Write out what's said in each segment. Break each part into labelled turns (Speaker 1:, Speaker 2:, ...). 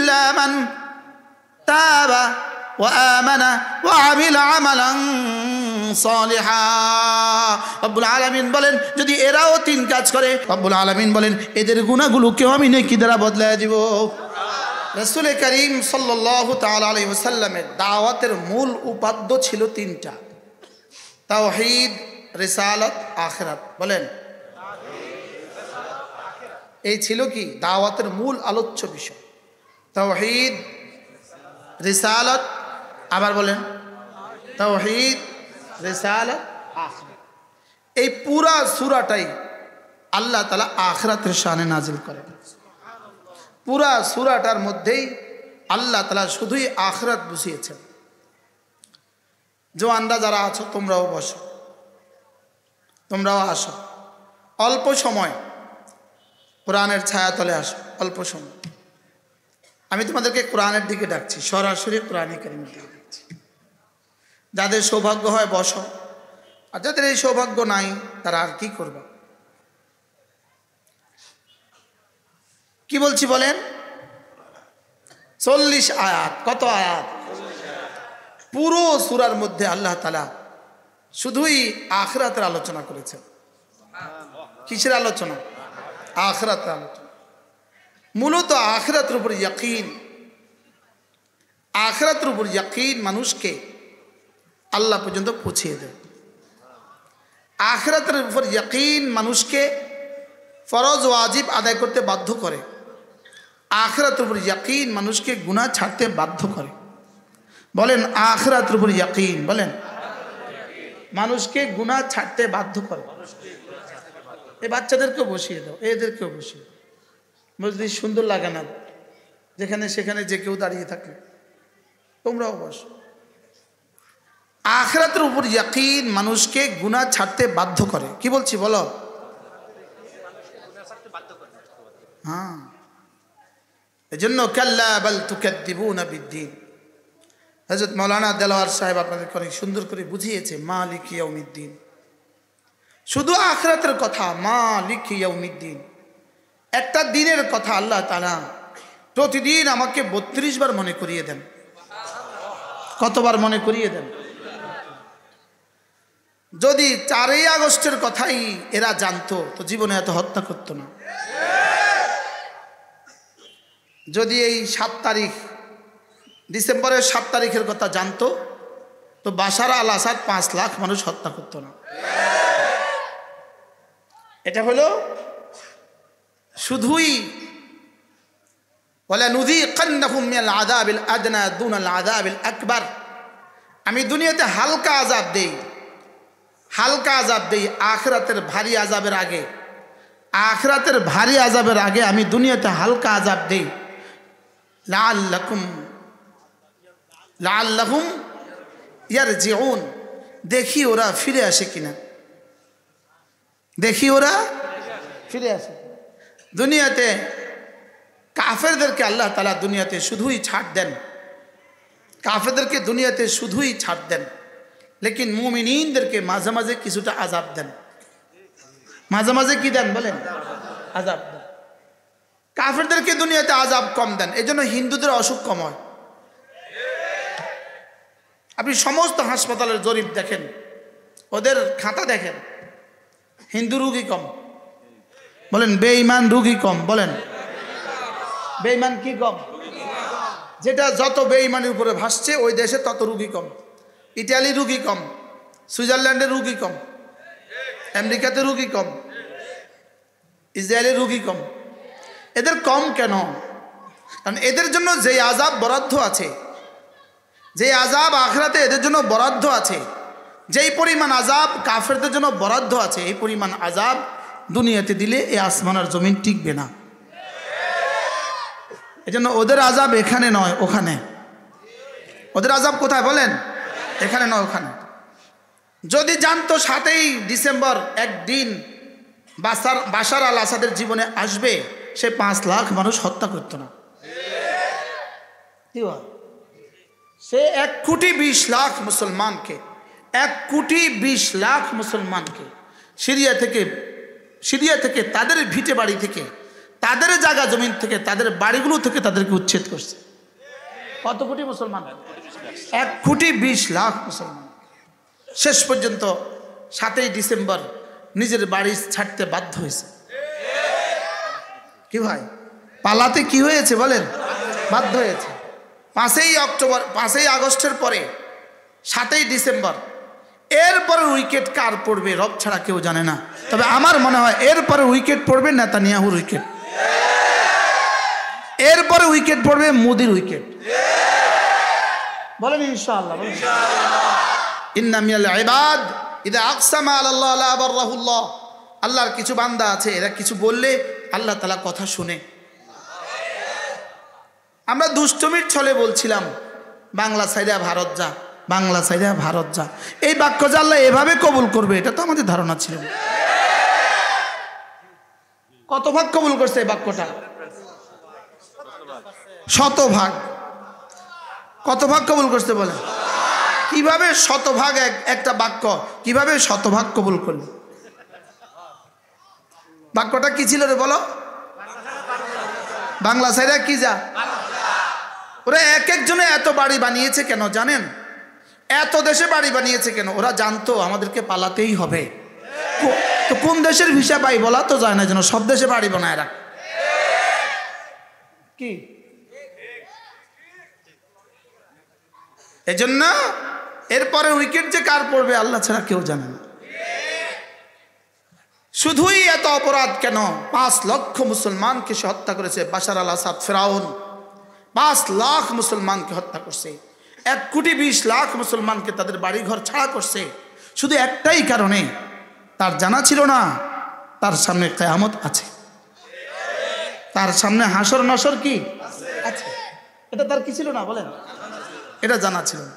Speaker 1: ইল্লা মান তাবা ওয়া আমানা ওয়া আমিলা আমালান সালিহা। রব্বুল আলামিন বলেন যদি এরাও 3 কাজ করে, রব্বুল আলামিন বলেন এদের গুনাহগুলোকেও আমি নেকি দ্বারা বদলায় দিব। রাসূল করিম সাল্লাল্লাহু তাআলা আলাইহি ওয়াসাল্লামের দাওয়াতের মূল উপাদ্য ছিল 3টা, তাওহীদ, রিসালাত, আখিরাত। বলেন এই ছিল কি দাওয়াতের মূল আলোচ্য বিষয়, তাওহীদ, রিসালাত, আবার বলেন তাওহীদ, রিসালাত, আখিরাত। এই পুরা সূরাটাই আল্লাহ তাআলা আখিরাতের শানে নাজিল করেন। পুরা সূরাটার মধ্যেই আল্লাহ তাআলা শুধুই আখিরাত বুঝিয়েছেন। জওয়ানরা যারা আছো তোমরাও বসো, তোমরাও আসো, অল্প সময় কোরআনের ছায়াতলে আসো, অল্প সময়। আমি তোমাদেরকে কোরআনের দিকে ডাকছি, সরাসরি কোরআনে কারীমের দিকে ডাকছি। যাদের সৌভাগ্য হয় বসো, আর যাদের এই সৌভাগ্য নাই তারা আর কি করবে। কি বলছি বলেন? 40 আয়াত। কত আয়াত? পুরো সূরার মধ্যে আল্লাহ তাআলা শুধুই আখিরাতের আলোচনা করেছেন। কিসের আলোচনা? আখিরাতের আলোচনা। মূলত আখিরাতের উপর ইয়াকিন, আখিরাতের উপর ইয়াকিন মানুষকে আল্লাহ পর্যন্ত পৌঁছিয়ে দেয়। আখিরাতের উপর ইয়াকিন মানুষকে ফরজ ওয়াজিব আদায় করতে বাধ্য করে। আখিরাতের উপর ইয়াকিন মানুষকে গুনাহ ছাড়তে বাধ্য করে। বলেন আখিরাতের উপর ইয়াকিন, বলেন মানুষকে গুনাহ ছাড়তে বাধ্য করে। এই বাচ্চাদেরকেও বসিয়ে দাও, এদেরকেও বসিয়ে দাও। মজলিস সুন্দর লাগে না যেখানে সেখানে যে কেউ দাঁড়িয়ে থাকে, তোমরাও বসো। আখিরাতের উপর ইয়াকিন মানুষকে গুনাহ ছাড়তে বাধ্য করে। কি বলছি বলো? হ্যাঁ, এজন্য কাল্লা বাল তুকাদ্দিবুনা বিদ্দিন। হযরত মাওলানা দেলোয়ার সাহেব আপনাদেরকে অনেক সুন্দর করে বুঝিয়েছে মালিক ইয়াউমিদ্দিন। শুধু আখিরাতের কথা, মালিক ইয়াউমিদ্দিন, একটা দিনের কথা আল্লাহ তাআলা প্রতিদিন আমাকে 32 বার মনে করিয়ে দেন। কতবার মনে করিয়ে দেন? যদি 4ই আগস্টের কথাই এরা জানতো তো জীবনে এত হত্যা করতো না। যদি এই 7 তারিখ, ডিসেম্বরের 7 তারিখের কথা জানতো তো বাশার আল আসাদ 5 লাখ মানুষ হত্যা করতো না। এটা হলো শুধুই ওয়ালা নুযীকান্নাহুম মিনাল আযাবিল আদনা দুনাল আযাবিল আকবার। আমি দুনিয়াতে হালকা আযাব দেই, হালকা আযাব দেই আখিরাতের ভারী আযাবের আগে। আখিরাতের ভারী আযাবের আগে আমি দুনিয়াতে হালকা আযাব দেই লাআল্লাহুম ইয়ারজিউন। দেখি ওরা ফিরে আসে কিনা, দেখি ওরা ফিরে আসে। দুনিয়াতে কাফেরদেরকে আল্লাহ তাআলা দুনিয়াতে শুধুই ছাড় দেন, কাফেরদেরকে দুনিয়াতে শুধুই ছাড় দেন, লেকিন মুমিনিনদেরকে মাঝে মাঝে কিছুটা আযাব দেন। মাঝে মাঝে কি দেন বলেন? আযাব দেন। কাফেরদেরকে দুনিয়াতে আযাব কম দেন, এজন্য হিন্দুদের অসুখ কম হয়। আপনি সমস্ত হাসপাতালের জরিপ দেখেন, ওদের খাতা দেখেন, হিন্দু রোগী কম। বলেন বেঈমান রোগী কম। বলেন বেঈমান কি কম? যেটা যত বেঈমানের উপরে ভাসছে ওই দেশে তত রোগী কম। ইটালি রোগী কম, সুইজারল্যান্ডের রোগী কম, আমেরিকাতে রোগী কম, ইসরায়েলের রোগী কম। এদের কম কেন? কারণ এদের জন্য যে আযাব বরাদ্দ আছে, যে আযাব আখিরাতে এদের জন্য বরাদ্দ আছে, যেই পরিমাণ আযাব কাফেরদের জন্য বরাদ্দ আছে, এই পরিমাণ আযাব দুনিয়াতে দিলে এই আসমান আর জমিন টিকবে না। এজন্য ওদের আযাব এখানে নয় ওখানে। ওদের আযাব কোথায় বলেন? এখানে নয় ওখানে। যদি জানতো 7ই ডিসেম্বর একদিন বাশার আল আসাদের জীবনে আসবে, সে 5 লাখ মানুষ হত্যা করতো না। কি হয়? সে 1,20,00,000 মুসলমানকে, 1,20,00,000 মুসলমানকে সিরিয়া থেকে তাদের ভিটে বাড়ি থেকে তাদের জায়গা জমিন থেকে, তাদের বাড়িগুলো থেকে তাদেরকে উচ্ছেদ করছে। কত কোটি মুসলমান? 1,20,00,000 মুসলমান। শেষ পর্যন্ত 7ই ডিসেম্বর নিজের বাড়ি ছাড়তে বাধ্য হয়েছে। কি ভাই, পালাতে কি হয়েছে বলেন? বাধ্য হয়েছে। 5ই আগস্টের পরে 7ই ডিসেম্বর, এরপরে উইকেট কার পড়বে রব ছাড়া কেউ জানে না। তবে আমার মনে হয় এরপরে উইকেট পড়বে নেতানিয়াহুর উইকেট, এরপরে উইকেট পড়বে মোদির উইকেট। বলেন ইনশাআল্লাহ। ইন্না মিনাল ইবাদ ইযা আকসামা আলাল্লাহ লা বাররাহুল্লাহ। আল্লাহর কিছু বান্দা আছে, এরা কিছু বললে আল্লাহ তাআলা কথা শুনে। আমরা দুষ্টমির ছলে বলছিলাম বাংলা সাইরা ভারত যা, বাংলা সাইরা ভারত যা। এই বাক্য যে আল্লাহ এভাবে কবুল করবে এটা তো আমাদের ধারণা ছিল না। কত ভাগ কবুল করছে এই বাক্যটা? 100 কত ভাগ কবুল করতে বলে? কিভাবে 100 একটা বাক্য কিভাবে 100 কবুল করল? বাক্যটা কি ছিল রে বলো? বাংলা সাইরা কি যা। ওরা এক একজনে এত বাড়ি বানিয়েছে কেন জানেন? এত দেশে বাড়ি বানিয়েছে কেন? ওরা জানতো আমাদেরকে পালাতেই হবে। তো কোন দেশের ভিসা পাই বলা তো যায় না, যেন সব দেশে বাড়ি বানায় রাখ। কি এজন্য এরপরে উইকেট যে কার পড়বে আল্লাহ ছাড়া কেউ জানে না। শুধুই এত অপরাধ কেন? 5 লক্ষ মুসলমানকে সে হত্যা করেছে বাশার আল আসাদ ফেরাউন। 5 লাখ মুসলমানকে হত্যা করছে, 1,20,00,000 মুসলমানকে তাদের বাড়িঘর ছাড়া করছে। শুধু একটাই কারণে, তার জানা ছিল না তার সামনে কিয়ামত আছে, তার সামনে হাসর নাসর কি আছে। এটা তার কি ছিল না বলেন? এটা জানা ছিল না।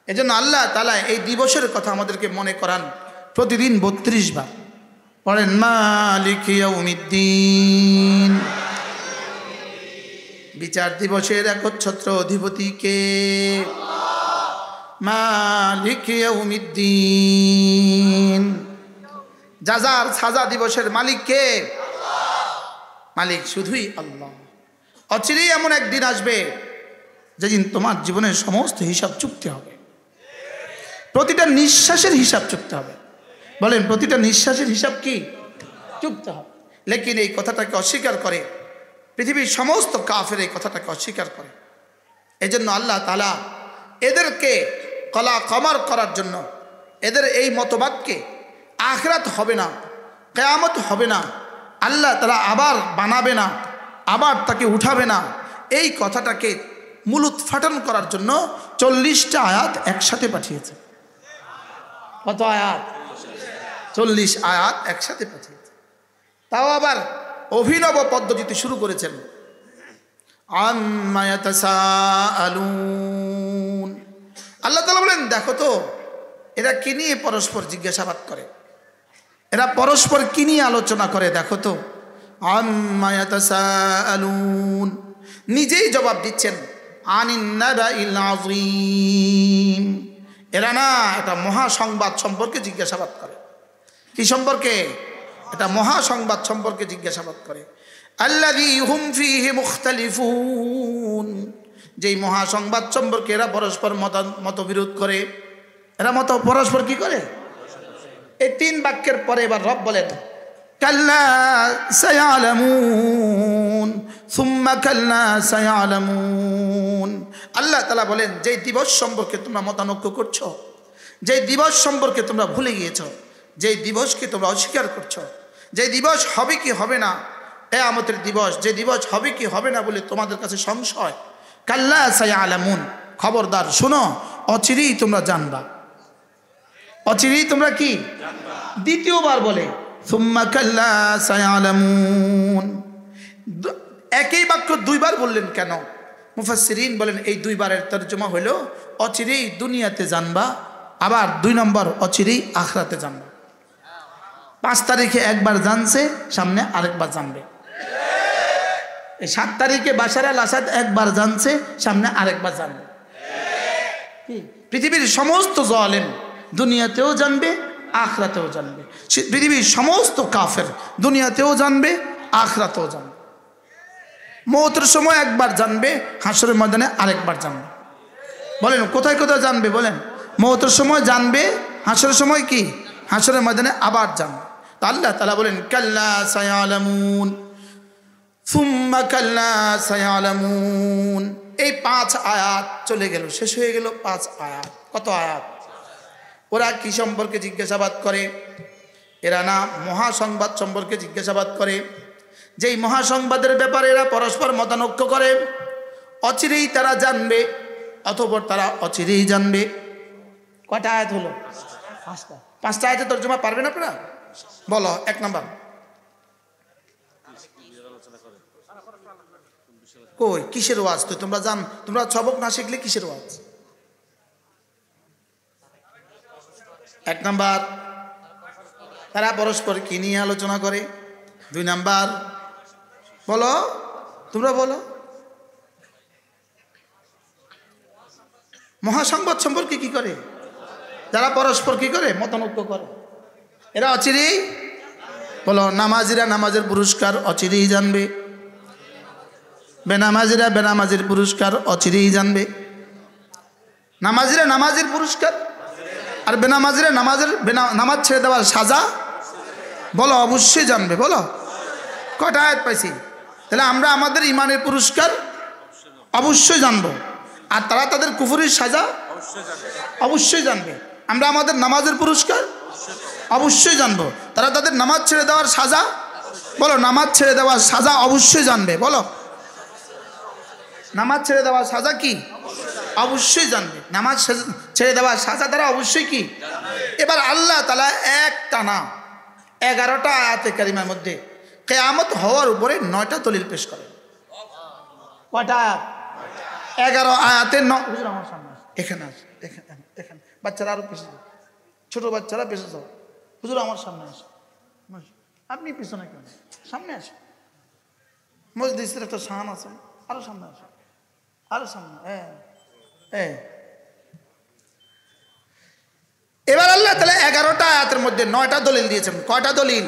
Speaker 1: এজন্য আল্লাহ তাআলা এই দিবসের কথা আমাদেরকে মনে করান প্রতিদিন 32 বার। পড়েন মালিক ইয়াউমিদ্দিন। বিচার দিবসের একচ্ছত্র অধিপতি কে? মালিক ইয়াউমিদ্দিন। জাযার সাজা দিবসের মালিক কে? মালিক শুধুই আল্লাহ। অচিরেই এমন একদিন আসবে যেদিন তোমার জীবনের সমস্ত হিসাব চুকতে হবে, প্রতিটা নিঃশ্বাসের হিসাব চুকতে হবে। বলেন প্রতিটা নিঃশ্বাসের হিসাব কি চুকতে হবে। লেকিন এই কথাটাকে অস্বীকার করে পৃথিবীর সমস্ত কাফের, এই কথাটাকে অস্বীকার করে। এজন্য আল্লাহ তাআলা এদেরকে কলা কমার করার জন্য, এদের এই মতবাদকে আখিরাত হবে না, কিয়ামত হবে না, আল্লাহ তাআলা আবার বানাবে না, আবার তাকে উঠাবে না, এই কথাটাকে মূলোৎপাটন করার জন্য 40টা আয়াত একসাথে পাঠিয়েছে। কত আয়াত? 40 আয়াত একসাথে পাঠিয়েছে। তাও আবার অভিনব পদ্ধতিতে শুরু করেছেন। আম্মা ইয়াতাসাআলুন। আল্লাহ তাআলা বলেন দেখো তো এরা কি নিয়ে পরস্পর জিজ্ঞাসাবাদ করে, এরা পরস্পর কি নিয়ে আলোচনা করে দেখো তো। আম্মা ইয়াতাসাআলুন, নিজেই জবাব দিচ্ছেন আনিন নাবাইল আযীম। এরা না এটা মহাসংবাদ সম্পর্কে জিজ্ঞাসাবাদ করে। কি সম্পর্কে? এটা মহাসংবাদ সম্পর্কে জিজ্ঞাসাবাদ করে। আল্লাযী হুম ফীহি মুখতালিফুন, যেই মহাসংবাদ সম্পর্কে এরা পরস্পর মতবিরোধ করে। এরা পরস্পর কি করে? এই 3 বাক্যের পরে এবার রব বলেন কাল্লা সায়ালামুন সুম্মা কাল্লা সায়ালামুন। আল্লাহ তাআলা বলেন যেই দিবস সম্পর্কে তোমরা মতানৈক্য করছো, যেই দিবস সম্পর্কে তোমরা ভুলে গিয়েছো, যেই দিবসকে তোমরা অস্বীকার করছো, যে দিবস হবে কি হবে না, কিয়ামতের দিবস, যে দিবস হবে কি হবে না বলে তোমাদের কাছে সংশয়, কাল্লা সায়ালামুন, খবরদার শোনো অচিরেই তোমরা জানবা, অচিরেই তোমরা কি জানবা। দ্বিতীয়বার বলে সুম্মা কাল্লা সায়ালামুন। একই বাক্য 2 বার বললেন কেন? মুফাসসিরিন বলেন এই 2 বারের তরজমা হলো অচিরেই দুনিয়াতে জানবা, আবার 2 নম্বর অচিরেই আখিরাতে জানবা। 5 তারিখে একবার জানছে, সামনে আরেকবার জানবে। এই 7 তারিখে বাশার আল আসাদ একবার জানছে, সামনে আরেকবার জানবে। পৃথিবীর সমস্ত জালেম দুনিয়াতেও জানবে, আখিরাতেও জানবে। পৃথিবীর সমস্ত কাফের দুনিয়াতেও জানবে, আখিরাতেও জানবে। মওতের সময় একবার জানবে, হাসরের ময়দানে আরেকবার জানবে। বলেন কোথায় কোথায় জানবে? বলেন মওতের সময় জানবে, হাসরের সময় কি? হাসরের ময়দানে আবার জানবে। তা আল্লাহ তাআলা বলেন কাল্লা সায়ালামুন সুম্মা কাল্লা সায়ালামুন। এই 5 আয়াত চলে গেল, শেষ হয়ে গেল 5 আয়াত। কত আয়াত? ওরা কি সম্পর্কে জিজ্ঞাসাবাদ করে? এরা না মহাসংবাদ সম্পর্কে জিজ্ঞাসাবাদ করে, যেই মহাসংবাদের ব্যাপারে এরা পরস্পর মতানৈক্য করে। অচিরেই তারা জানবে, অতঃপর তারা অচিরেই জানবে। কয়টা আয়াত হলো? 5টা আয়াতের তর্জমা পারবেন আপনারা? বলো 1 নাম্বার। কই কিসের ওয়াজ? তো তোমরা সবক না শিখলে কিসের ওয়াজ? 1 নাম্বার, তারা পরস্পর কি নিয়ে আলোচনা করে। 2 নাম্বার, বলো তোমরা বলো, মহাসংবাদ সম্পর্কে কি করে? যারা পরস্পর কি করে? মতানৈক্য করে। এরা অচিরেই, বলো নামাজিরা নামাজের পুরস্কার অচিরেই জানবে, বেনামাজিরা বেনামাজির পুরস্কার অচিরেই জানবে। নামাজিরা নামাজের পুরস্কার আর বেনামাজিরা নামাজ ছেড়ে দেওয়ার সাজা, বলো অবশ্যই জানবে। বলো কয়টা আয়াত পাইছি? তাহলে আমরা আমাদের ইমানের পুরস্কার অবশ্যই জানবো, আর তারা তাদের কুফরির সাজা অবশ্যই জানবে। আমরা আমাদের নামাজের পুরস্কার অবশ্যই জানবো, তারা তাদের নামাজ ছেড়ে দেওয়ার সাজা, বলো নামাজ ছেড়ে দেওয়ার সাজা অবশ্যই জানবে। বলো নামাজ ছেড়ে দেওয়ার সাজা কি? অবশ্যই জানবে। নামাজ ছেড়ে দেওয়ার সাজা তারা অবশ্যই কি? এবার আল্লাহ তাআলা এক টানা 11টা আয়াতে কারিমার মধ্যে কিয়ামত হওয়ার উপরে 9টা দলিল পেশ করেন। কয়টা আয়াত? 11 আয়াতে হুজুর আমার সামনে এখানে আছে, এখানে বাচ্চারা আরো পেছে যাও, ছোট বাচ্চারা পেছে যাও, হুজুর আমার সামনে আসে। আপনি পিছনে কেন? সামনে আসে, মসজিদের একটা শান আছে, আরো সামনে আসে, আরো সামনে। এবার আল্লাহ তাআলা 11টা আয়াতের মধ্যে 9টা দলিল দিয়েছেন। কয়টা দলিল?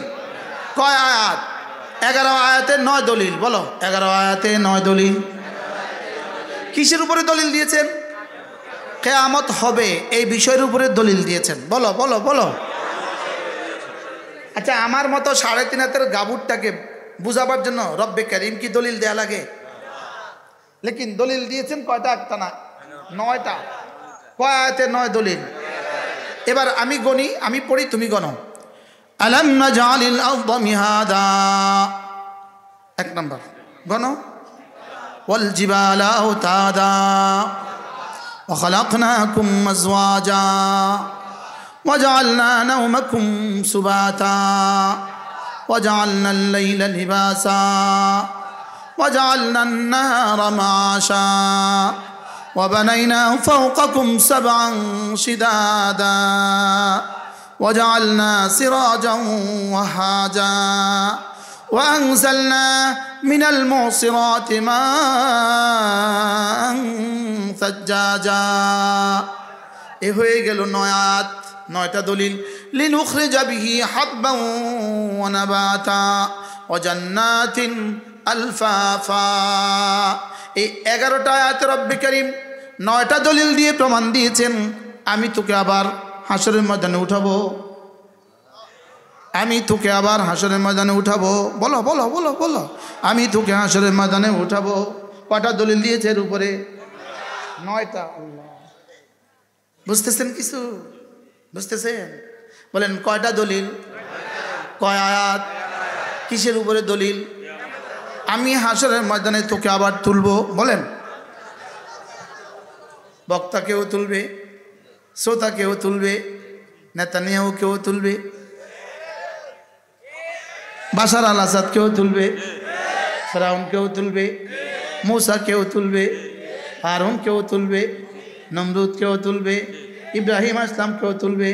Speaker 1: কয় আয়াত? 11 আয়াতে 9 দলিল। বলো 11 আয়াতে 9 দলিল। কিসের উপরে দলিল দিয়েছেন? কিয়ামত হবে এই বিষয়ের উপরে দলিল দিয়েছেন। বলো বলো বলো। আচ্ছা, আমার মতো 3.5 হাতের গাবুরটাকে বুঝাবার জন্য রব্বে কারীম কি দলিল দেয়া লাগে? লেকিন দলিল দিয়েছেন কয়টা? একটা না, 9টা। কয় আয়াতে 9 দলিল? এবার আমি গনি, আমি পড়ি, তুমি গনো। আলাম নাজআলিল আরদা মিহাদা, 1 নাম্বার গনো। ওয়াল জিবালা আওতাদা ওয়া খালাকনাকুম আজওয়াজা ওয়া জাআলনা নাওমাকুম সুবাতা ওয়া জাআলনা আল-লাইলা লিবাসা ওয়া জাআলনা আন-নাহারা মাআশা وبنينا فوقكم 7 شدادا وجعلنا سراجا وهاجا وأنزلنا من المعصرات ماء ثجاجا। এ হয়ে গেল 9 আয়াত, 9টা দলিল। লিনুখরিজা বিহি হাব্বান ওয়া নাবাতা ওয়া জান্নাতিন আলফাফা। এই 11টা আয়াতে রব্বে কারীম 9টা দলিল দিয়ে প্রমাণ দিয়েছেন আমি তোকে আবার হাসরের ময়দানে উঠাবো, আমি তোকে আবার হাসরের ময়দানে উঠাবো। বলো বলো বলো বলো, আমি তোকে হাসরের ময়দানে উঠাবো। কয়টা দলিল দিয়েছে এর উপরে? 9টা। আল্লাহ, বুঝতেছেন কিছু? বুঝতেছেন? বলেন কয়টা দলিল? কয় আয়াত? কিসের উপরে দলিল? আমি হাসরের ময়দানে তোকে আবার তুলবো। বলেন বক্তা কেউ তুলবে, শ্রোতা কেউ তুলবে, নেতানিয়াহু কেউ তুলবে, বাশার আল আসাদ কেউ তুলবে, ফেরাউন কেউ তুলবে, मूसा কেউ তুলবে, হারুন কেউ তুলবে, নমরুদ কেউ তুলবে, ইব্রাহিম আসলাম কেউ তুলবে।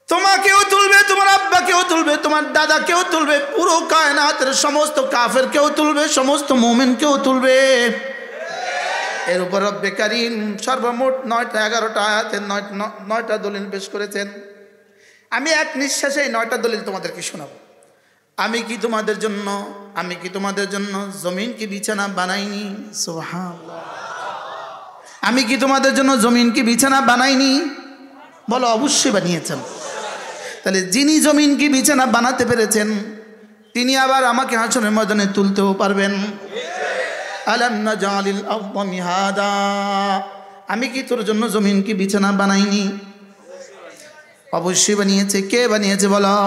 Speaker 1: তোমাকেও তুলবে, তোমার আব্বাকেও তুলবে, তোমার দাদাকেও তুলবে, পুরো কায়নাতের সমস্ত কাফের কেউ তুলবে, সমস্ত মুমিনকেও তুলবে। এর উপর রব্বে কারীম সর্বমোট 9টা 11টা আয়াতে 9টা দলিল পেশ করেছেন। আমি এক নিঃশ্বাসে 9টা দলিল তোমাদেরকে শোনাবো। আমি কি তোমাদের জন্য জমিন কি বিছানা বানাইনি? সুবহানাল্লাহ। আমি কি তোমাদের জন্য জমিন কি বিছানা বানাইনি? বলো, অবশ্যই বানিয়েছেন। তাহলে যিনি জমিন কি বিছানা বানাতে পেরেছেন তিনি আবার আমাকে হাসরের ময়দানে তুলতেও পারবেন। আলাম নাজালিল আরদা মিহাদা, আমি কি তোর জন্য জমিন কি বিছানা বানাইনি? অবশ্যই বানিয়েছে। কে বানিয়েছে বলো?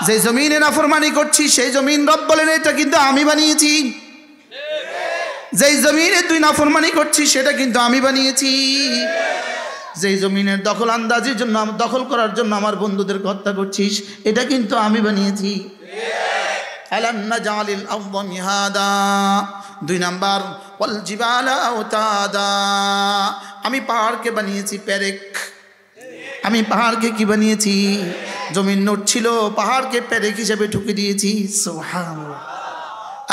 Speaker 1: যে জমিনে নাফরমানি করছি সেই জমিন রব বলেন এটা কিন্তু আমি বানিয়েছি। যেই জমিনে তুই নাফরমানি করছিস সেটা কিন্তু আমি বানিয়েছি। যেই জমিনের দখল আন্দাজির জন্য, দখল করার জন্য আমার বন্ধুদের হত্যা করছিস এটা কিন্তু আমি বানিয়েছি। আলাম নাজালিল আরদা মিহাদা। 2 নাম্বার, ওয়াল জিবালা আওতাদা, আমি পাহাড়কে বানিয়েছি পেরেক। আমি পাহাড়কে কি বানিয়েছি? জমিন নোট ছিল, পাহাড়কে পেরেক হিসেবে ঠুকে দিয়েছি। সুবহানাল্লাহ।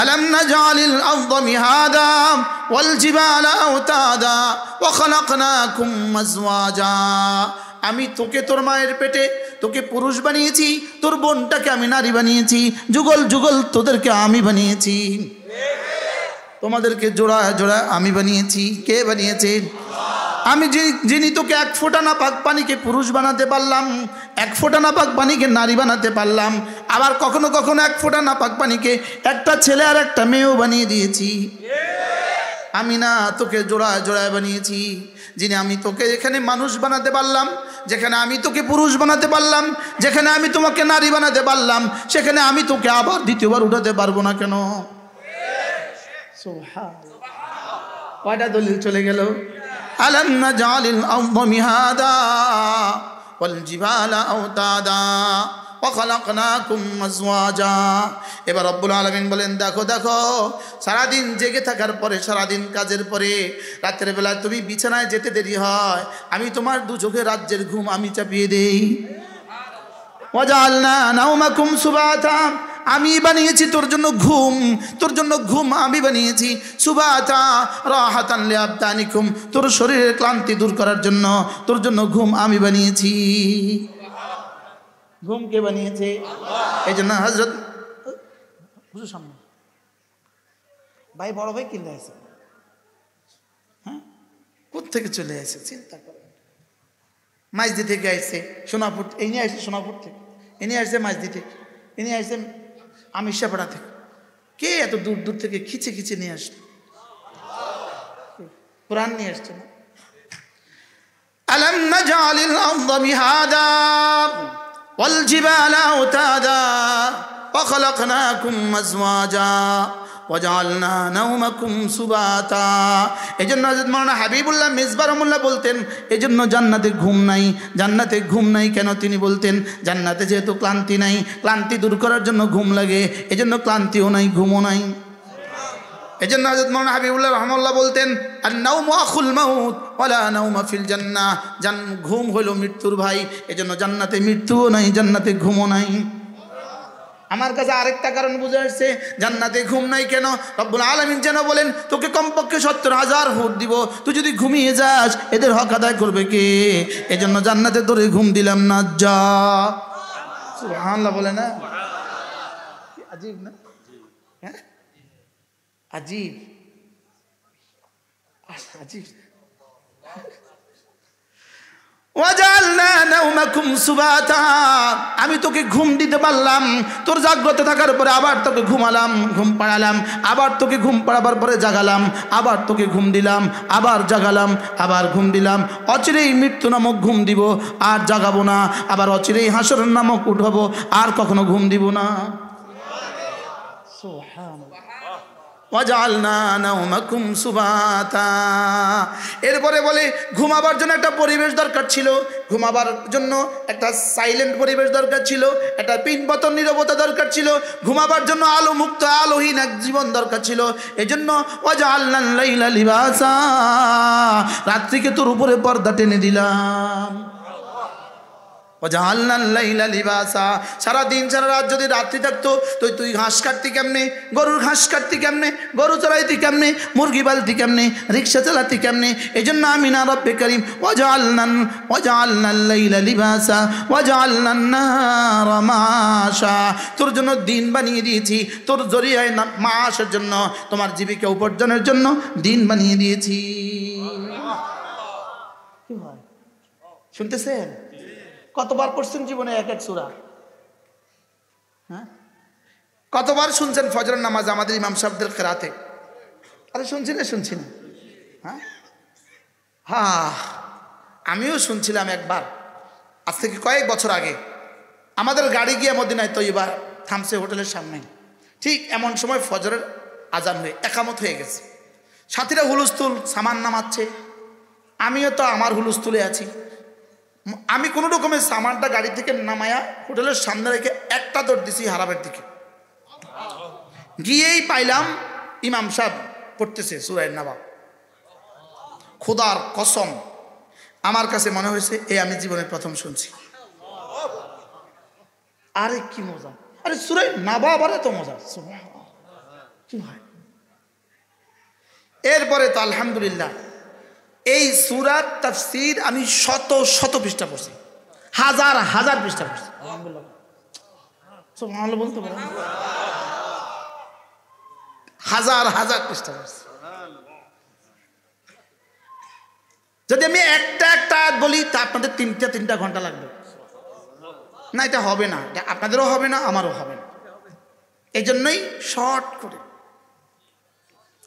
Speaker 1: আলাম নাজালিল আরদা মিহাদা ওয়াল জিবালা আওতাদা ওয়া খালাকনাকুম আজওয়াজা, আমি তোকে তোর মায়ের পেটে তোকে পুরুষ বানিয়েছি, তোর বোনটাকে আমি নারী বানিয়েছি, যুগল যুগল তোদেরকে আমি বানিয়েছি, তোমাদেরকে জোড়া জোড়া আমি বানিয়েছি। কে বানিয়েছে? আমি যিনি তোকে 1 ফোঁটা নাপাক পানিকে পুরুষ বানাতে পারলাম, 1 ফোঁটা নাপাক পানিকে নারী বানাতে পারলাম, আবার কখনো কখনো 1 ফোঁটা নাপাক পানিকে একটা ছেলে আর একটা মেয়েও বানিয়ে দিয়েছি। আমি না তোকে জোড়ায় জোড়ায় বানিয়েছি। যিনি আমি তোকে এখানে মানুষ বানাতে পারলাম, যেখানে আমি তোকে পুরুষ বানাতে পারলাম, যেখানে আমি তোমাকে নারী বানাতে পারলাম, সেখানে আমি তোকে আবার দ্বিতীয়বার উঠাতে পারবো না কেন? সুবহানাল্লাহ। কয়টা দলিল চলে গেল? আলাম নাজালিল আরদা মিহাদা ওয়াল জিবালা আওতাদা ওয়া খালাকনাকুম আজওয়াজা। এবার রব্বুল আলামিন বলেন, দেখো দেখো, সারাদিন জেগে থাকার পরে, সারাদিন কাজের পরে রাতের বেলা তুমি বিছানায় যেতে দেরি হয়, আমি তোমার 2 চোখে রাজ্যের ঘুম আমি চাপিয়ে দেই। ওয়াজআলনা নাওমাকুম সুবাতা, আমি বানিয়েছি তোর জন্য ঘুম আমি বানিয়েছি। সুবাতা রাহাতান লিআবদানিকুম, তোর শরীরের ক্লান্তি দূর করার জন্য তোর জন্য ঘুম আমি বানিয়েছি। ঘুম কে বানিয়েছে? আল্লাহ। এই জন্য হযরত হুজুর সামনে ভাই, বড় ভাই কিনতে আসে, হ্যাঁ, কোত্থেকে চলে আসে চিন্তা করে। মাইজদি থেকে আসছে, সোনাপুর, এই নিয়ে আসছে সোনাপুর থেকে, এ নিয়ে আসছে মাইজদি থেকে, এ নিয়ে আসছে আমিরশাপাড়া থেকে। কে এত দূর দূর থেকে খিচে খিচে নিয়ে আসলো? কোরআন নিয়ে আসছে না? আলাম নাজালিল আরদা মিহাদা ওয়াল জিবালা আওতাদা ওয়া খালাকনাকুম আজওয়াজা ওয়াজআলনা নাওমাকুম সুবাতা। এজন্য হযরত মাওলানা হাবিবুল্লাহ মিসবাহ রহমাতুল্লাহ বলতেন, এজন্য জান্নাতে ঘুম নাই। জান্নাতে ঘুম নাই কেন? তিনি বলতেন, জান্নাতে যেহেতু ক্লান্তি নাই, ক্লান্তি দূর করার জন্য ঘুম লাগে, এজন্য ক্লান্তিও নাই, ঘুমও নাই। এজন্য হযরত মাওলানা হাবিবুল্লাহ রহমাতুল্লাহ বলতেন, আন-নাওমু আখুল মাউত ওয়ালা নাওমা ফিল জান্নাহ, ঘুম হলো মৃত্যুর ভাই, এজন্য জান্নাতে মৃত্যুও নাই, জান্নাতে ঘুমও নাই। আমার কাছে আরেকটা কারণ বুঝে আসছে জান্নাতে ঘুম নাই কেন। রব্বুল আলামিন যেন বলেন, তোকে কমপক্ষে 70,000 হুর দিব, তুই যদি ঘুমিয়ে যাস এদের হক আদায় করবে কে? এজন্য জান্নাতে তোরে ঘুম দিলাম না, যা। সুবহানাল্লাহ বলে না? আজীব না? হ্যাঁ, আজীব আজীব। ওয়াজআলনা নাওমাকুম সুবাতা, আমি তোকে ঘুম দিতে পারলাম, তোর জাগ্রত থাকার পরে আবার তোকে ঘুমালাম, ঘুম পাড়ালাম, আবার তোকে ঘুম পাড়াবার পরে জাগালাম, আবার তোকে ঘুম দিলাম, আবার জাগালাম, আবার ঘুম দিলাম। অচিরেই মৃত্যু নামক ঘুম দিব, আর জাগাবো না। আবার অচিরেই হাসর নামক উঠাবো, আর কখনো ঘুম দিব না। সুবহানাল্লাহ। ওয়াজআলনা নাওমাকুম সুবাতা। এরপরে বলে ঘুমাবার জন্য একটা পরিবেশ দরকার ছিল, ঘুমাবার জন্য একটা সাইলেন্ট পরিবেশ দরকার ছিল, একটা পিনপতন নীরবতা দরকার ছিল, ঘুমাবার জন্য আলো মুক্ত আলোহীন এক জীবন দরকার ছিল। এজন্য ওয়াজআলনাল লাইলা লিবাসা, রাত্রিকে তোর উপরে পর্দা টেনে দিলাম। ওয়াজআলনাল লাইলা লিবাসা। সারা দিন সারা রাত যদি রাত্রি থাকতো তুই ঘাস কাটতি কেমনে, গরুর ঘাস কাটতি কেমনে, গরু চড়াইতি কেমনে, মুরগি পালতি কেমনে, রিক্সা চালাতি কেমনে। এই জন্য আমিনা রব্বে করিম ওয়াজআলনাল লাইলা লিবাসা ওয়াজআলনান নাহারা মাআশা। তোর জন্য দিন বানিয়ে দিয়েছি, তোর জরিয়ায় মাসের জন্য, তোমার জীবিকা উপার্জনের জন্য দিন বানিয়ে দিয়েছি। কি হয় শুনতেছেন? কতবার পড়ছেন জীবনে এক এক সূরা? হ্যাঁ, কতবার শুনছেন ফজরের নামাজ আমাদের ইমাম সাহেবদের কেরাতে? আরে শুনছি না? হ্যাঁ হ্যাঁ, আমিও শুনছিলাম একবার, আজ থেকে কয়েক বছর আগে। আমাদের গাড়ি গিয়ে মদিনায় তৈবা থামছে হোটেলের সামনে। ঠিক এমন সময় ফজরের আজান হয়ে একামত হয়ে গেছে। সাথীরা হুলস্থুল সামান নামাচ্ছে, আমিও তো আমার হুলস্থুলে আছি। আমি কোনো রকমের সামানটা গাড়ি থেকে নামায়া হোটেলের সামনে রেখে একটা দৌড় দিছি হারাবের দিকে। গিয়েই পাইলাম ইমাম সাহেব পড়তেছে সূরা নাবা। খোদার কসম আমার কাছে মনে হয়েছে আমি জীবনের প্রথম শুনছি। আরে কি মজা! আরে সূরা নাবা আবার এত মজা! কি হয়? এরপরে তো আলহামদুলিল্লাহ এই সূরার তাফসীর আমি শত শত পৃষ্ঠা পড়ছি, হাজার হাজার পৃষ্ঠা পড়ছি। আলহামদুলিল্লাহ সুবহানাল্লাহ বলতে পারেন, হাজার হাজার পৃষ্ঠা পড়ছি। যদি আমি একটা আয়াত বলি তা আপনাদের তিনটা ঘন্টা লাগবে না। এটা হবে না, এটা আপনাদেরও হবে না, আমারও হবে না। এই জন্যই শর্ট করে,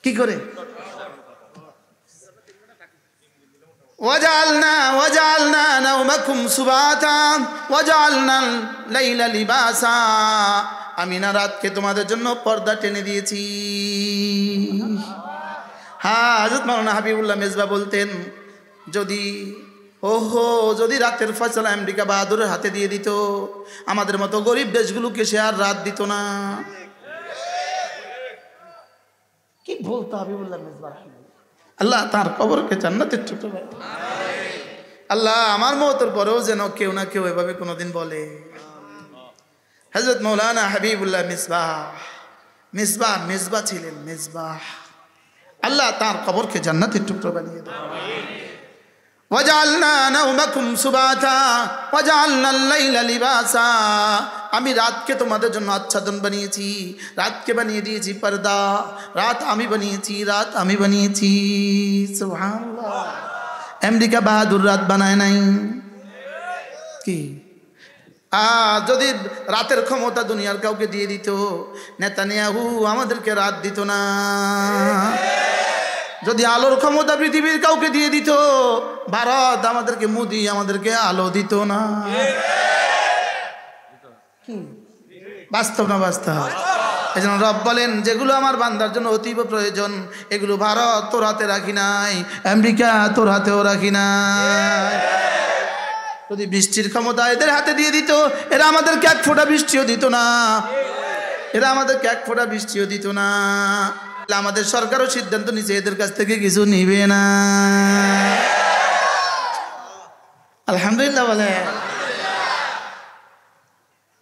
Speaker 1: কি করে, ওয়াজআলনা নাওমাকুম সুবাতা ওয়াজআলনাল লাইলা লিবাসা। আমি না রাতকে তোমাদের জন্য পর্দা টেনে দিয়েছি। হ্যাঁ, হযরত মাওলানা হাবিবুল্লাহ মেজবা বলতেন, যদি রাতের ফয়সালা আমেরিকা বাহাদুরের হাতে দিয়ে দিত, আমাদের মতো গরিব দেশগুলোকে সে আর রাত দিত না। কি বলতো হাবিবুল্লাহ মেজবা? আল্লাহ তার কবরকে জান্নাতের টুকরো বানায়। আল্লাহ আমার মওতের পরেও যেন কেউ না কেউ এভাবে কোনোদিন বলে, হযরত মাওলানা হাবিবুল্লাহ মিসবাহ ছিলেন, মিসবাহ। আল্লাহ তার কবরকে জান্নাতের টুকরো বানিয়ে দেন। ওয়াজআলনা নাওমাকুম সুবাতা ওয়াজআলনাল লাইলা লিবাসা। আমি রাতকে তোমাদের জন্য আচ্ছাদন বানিয়েছি, রাতকে বানিয়ে দিয়েছি পর্দা। রাত আমি বানিয়েছি। সুবহানাল্লাহ। আমেরিকা বাহাদুর রাত বানায় নাই কি? যদি রাতের ক্ষমতা দুনিয়ার কাউকে দিয়ে দিত, নেতানিয়াহু আমাদেরকে রাত দিত না। যদি আলোর ক্ষমতা পৃথিবীর কাউকে দিয়ে দিত, ভারত আমাদেরকে, মোদি আমাদেরকে আলো দিত না। বাস্তব না বাস্তব? এই জন্য রব বলেন, যেগুলো আমার বান্দার জন্য অতীব প্রয়োজন, এগুলো ভারত তোর হাতে রাখি নাই, আমেরিকা তোর হাতেও রাখি নাই। যদি বৃষ্টির ক্ষমতা এদের হাতে দিয়ে দিত, এরা আমাদেরকে এক ফোঁটা বৃষ্টিও দিত না। আমাদের সরকারও সিদ্ধান্ত নিচ্ছে এদের কাছ থেকে কিছু নিবে না। আলহামদুলিল্লাহ বলে।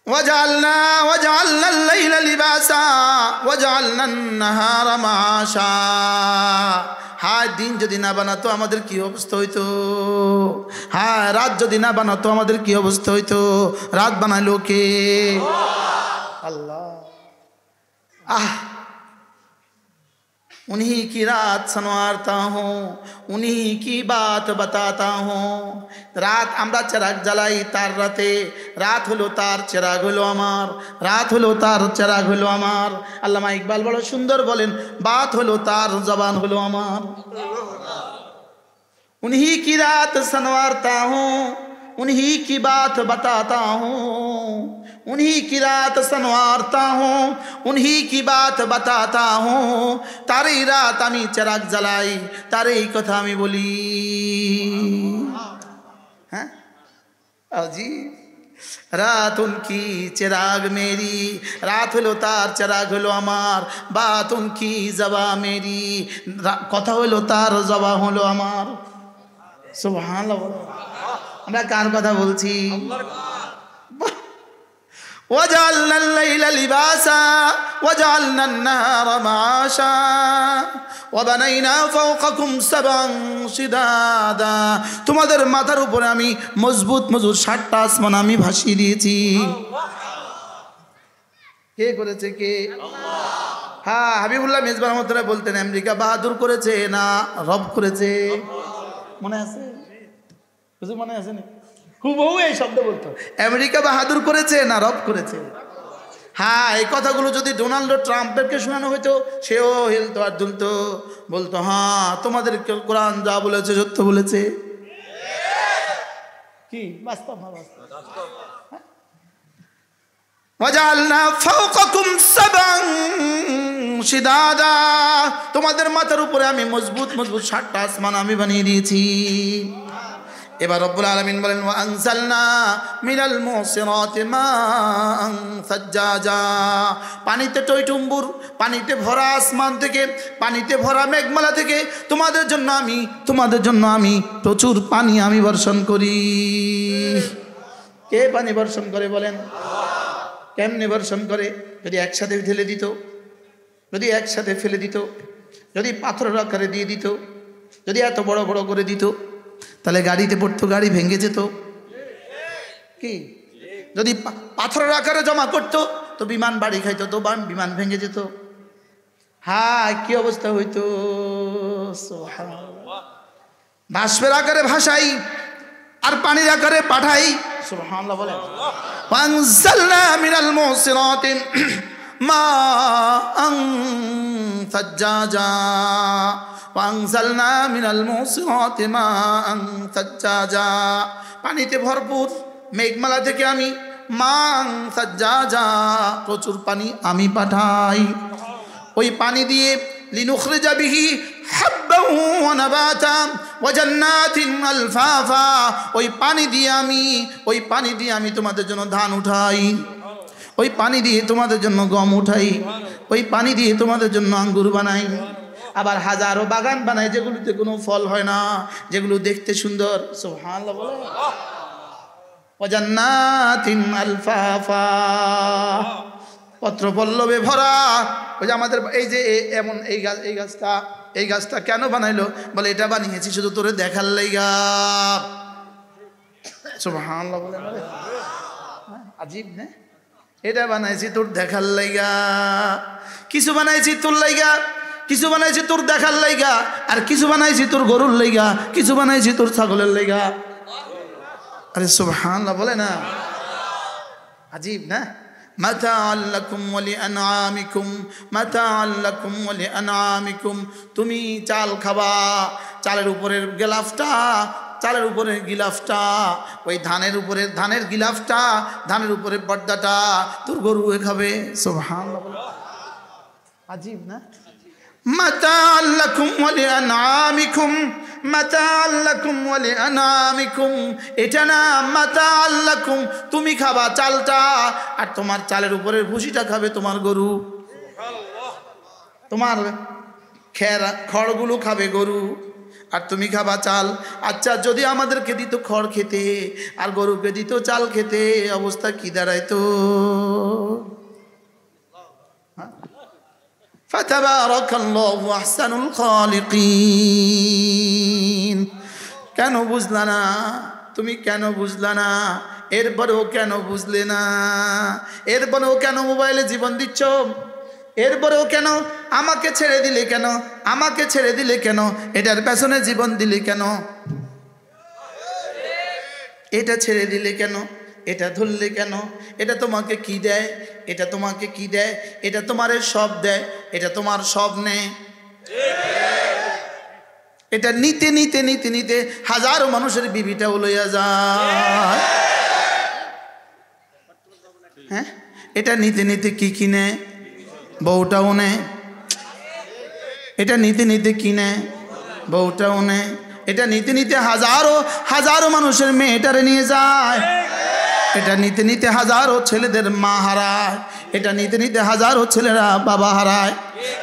Speaker 1: ওয়াজআলনাল লাইলা লিবাসা ওয়াজআলনান নাহারা মাআশা। হায়, দিন যদি না বানাতো আমাদের কি অবস্থা হইতো? হায়, রাত যদি না বানাতো আমাদের কি অবস্থা হইতো? রাত বানাইলো কে? আল্লাহ। उन्हीं की रात संवारता हूँ, उन्हीं की बात बताता हूँ। रात আমরা চিরাগ জ্বালাই তার রাতে, রাত হলো তার চিরাগ হলো আমার, রাত হলো তার চিরাগ হলো আমার। আল্লামা ইকবাল বড় সুন্দর বলেন, বাত হলো তার জবান হলো আমার। उन्हीं की रात संवारता हूँ, उन्हीं की बात बताता हूँ, उन्हीं की रात संवारता हूँ, उन्हीं की बात बताता हूँ। तारी रात आमी चिराग जलाई, तारी कथा आमी बोली। हाँ जी, रात उनकी चिराग मेरी, रात हलो तार चिराग हलो आमार। बात उनकी जबा मेरी, कथा हलो तार जबा हलो आमार। सुबहानाल्लाह। আমরা কার কথা বলছি? وجعلنا الليل لباسا وجعلنا النهار معاشا وبنينا فوقكم سبعا شدادا তোমাদের মাথার উপরে আমি মজবুত মজবুত 7টা আসমান আমি ভাসিয়ে দিয়েছি। কে করেছে? কে? আল্লাহ। হ্যাঁ, হাবিবুল্লাহ মেজবাহ রহমাতুল্লাহ বলতেন আমেরিকা বাহাদুর করেছে না রব করেছে? মনে আছে? বুঝে মনে আছে না? হুবহু এই শব্দ বলতো, আমেরিকা বাহাদুর করেছে না রব করেছে? হ্যাঁ, এই কথাগুলো যদি ডোনাল্ড ট্রাম্পেরকে শোনানো হইতো সেও হেলতো আর দুলতো, বলতো হ্যাঁ তোমাদের কোরআন যা বলেছে সত্য বলেছে। কি বাস্তব? বাস্তব। ওয়াজআলনা ফাওকাকুম সাবআন শিদাদা তোমাদের মাথার উপরে আমি মজবুত মজবুত 7টা আসমান আমি বানিয়ে দিয়েছি। এবার রব্বুল আলামিন বলেন ওয়া আনজালনা মিনাল মুসিরাতি মাআন সাজ্জাজা পানিতে টইটুম্বুর, পানিতে ভরা আসমান থেকে, পানিতে ভরা মেঘমালা থেকে তোমাদের জন্য আমি প্রচুর পানি আমি বর্ষণ করি। কে পানি বর্ষণ করে বলেন? কেমনে বর্ষণ করে? যদি একসাথে ঢেলে দিত, যদি একসাথে ফেলে দিত, যদি পাথরের আকারে দিয়ে দিত, যদি এত বড় বড় করে দিত তাহলে গাড়িতে পড়তো, গাড়ি ভেঙে যেত। কি? যদি পাথরের আকারে জমা করতো তো বিমান বাড়ি খাইতো, তো বিমান ভেঙে যেত। হ্যাঁ, কি অবস্থা হইতো? সুবহানাল্লাহ। বাষ্পের আকারে ভাসাই আর পানির আকারে পাঠাই। সুবহানাল্লাহ বলেন। ওয়ানজালনা মিনাল মুসিরাতি মাআন সাজ্জাজা ওয়ানজালনা মিনাল মুসিরাতি মাআন সাজ্জাজা পানিতে ভরপুর মেঘমালা থেকে আমি মাআন সাজ্জাজা প্রচুর পানি আমি পাঠাই। ওই পানি দিয়ে লিনুখরিজা বিহি হাব্বান ওয়া নাবাতা ওয়া জান্নাতিন আলফাফা ওই পানি দিয়ে আমি তোমাদের জন্য ধান উঠাই, ওই পানি দিয়ে তোমাদের জন্য গম উঠাই, ওই পানি দিয়ে তোমাদের জন্য আঙ্গুর বানাই, আবার হাজারো বাগান বানাই যেগুলোতে কোনো ফল হয় না, যেগুলো দেখতে সুন্দর। সুবহানাল্লাহ বলে। ওয়া জান্নাতিন আলফাফা পত্র পল্লবে ভরা। ওই যে আমাদের এই যে এমন এই গাছটা কেন বানাইলো? বলে এটা বানিয়েছি শুধু তোরে দেখার লাইগা। সুবহানাল্লাহ বলে। আজীব না? এটা বানাইছি তোর দেখার লাইগা। কিছু বানাইছি তোর লাইগা, কিছু বানাইছি তোর দেখার লাইগা, আর কিছু বানাইছি তোর গরুর লাইগা, কিছু বানাইছি তোর ছাগলের লাইগা। আরে সুবহানাল্লাহ বলে না? আজীব না? মাতাআল লাকুম ওয়া লিআনআমিকুম, মাতাআল লাকুম ওয়া লিআনআমিকুম। তুমি চাল খাবা, চালের উপরের গিলাফটা, চালের উপরের গিলাফটা, ওই ধানের গিলাফটা, ধানের উপরে পর্দাটা তোর গরু খাবে। সুবহানাল্লাহ। আজীব না? মাতাআল লাকুম ওয়া লিআনআমিকুম, মাতাআল লাকুম ওয়া লিআনআমিকুম। এটা না মাতাআল লাকুম, তুমি খাবা চালটা আর তোমার চালের উপরের ভুসিটা খাবে তোমার গরু। তোমার খড়গুলো খাবে গরু আর তুমি খাবা চাল। আচ্ছা, যদি আমাদেরকে দিত খড় খেতে আর গরুকে দিত চাল খেতে, অবস্থা কি দাঁড়াইতো? ফাতাবারাকাল্লাহু আহসানুল খালিকিন। কেন বুঝলা না? তুমি কেন বুঝলা না? এরপরেও কেন বুঝলে না? এরপরেও কেন মোবাইলে জীবন দিচ্ছ? এরপরেও কেন আমাকে ছেড়ে দিলে? কেন আমাকে ছেড়ে দিলে? কেন এটার পেছনে জীবন দিলে? কেন এটা ছেড়ে দিলে? কেন এটা ধরলে? কেন এটা তোমাকে কি দেয়? এটা তোমাকে কি দেয়? এটা তোমার সব দেয়, এটা তোমার সব নেয়। এটা নিতে নিতে নিতে নিতে হাজারো মানুষের বিবিটাও লইয়া যায়। হ্যাঁ, এটা নিতে নিতে কি কিনে? বউটাও নেয়। এটা নিতে নিতে কিনে? বউটাও নেয়। এটা নিতে নিতে হাজারো হাজারো মানুষের মেয়েটারে নিয়ে যায়। এটা নিতে নিতে হাজারো ছেলেদের মা হারায়। এটা নিতে নিতে হাজারো ছেলেরা বাবা হারায়।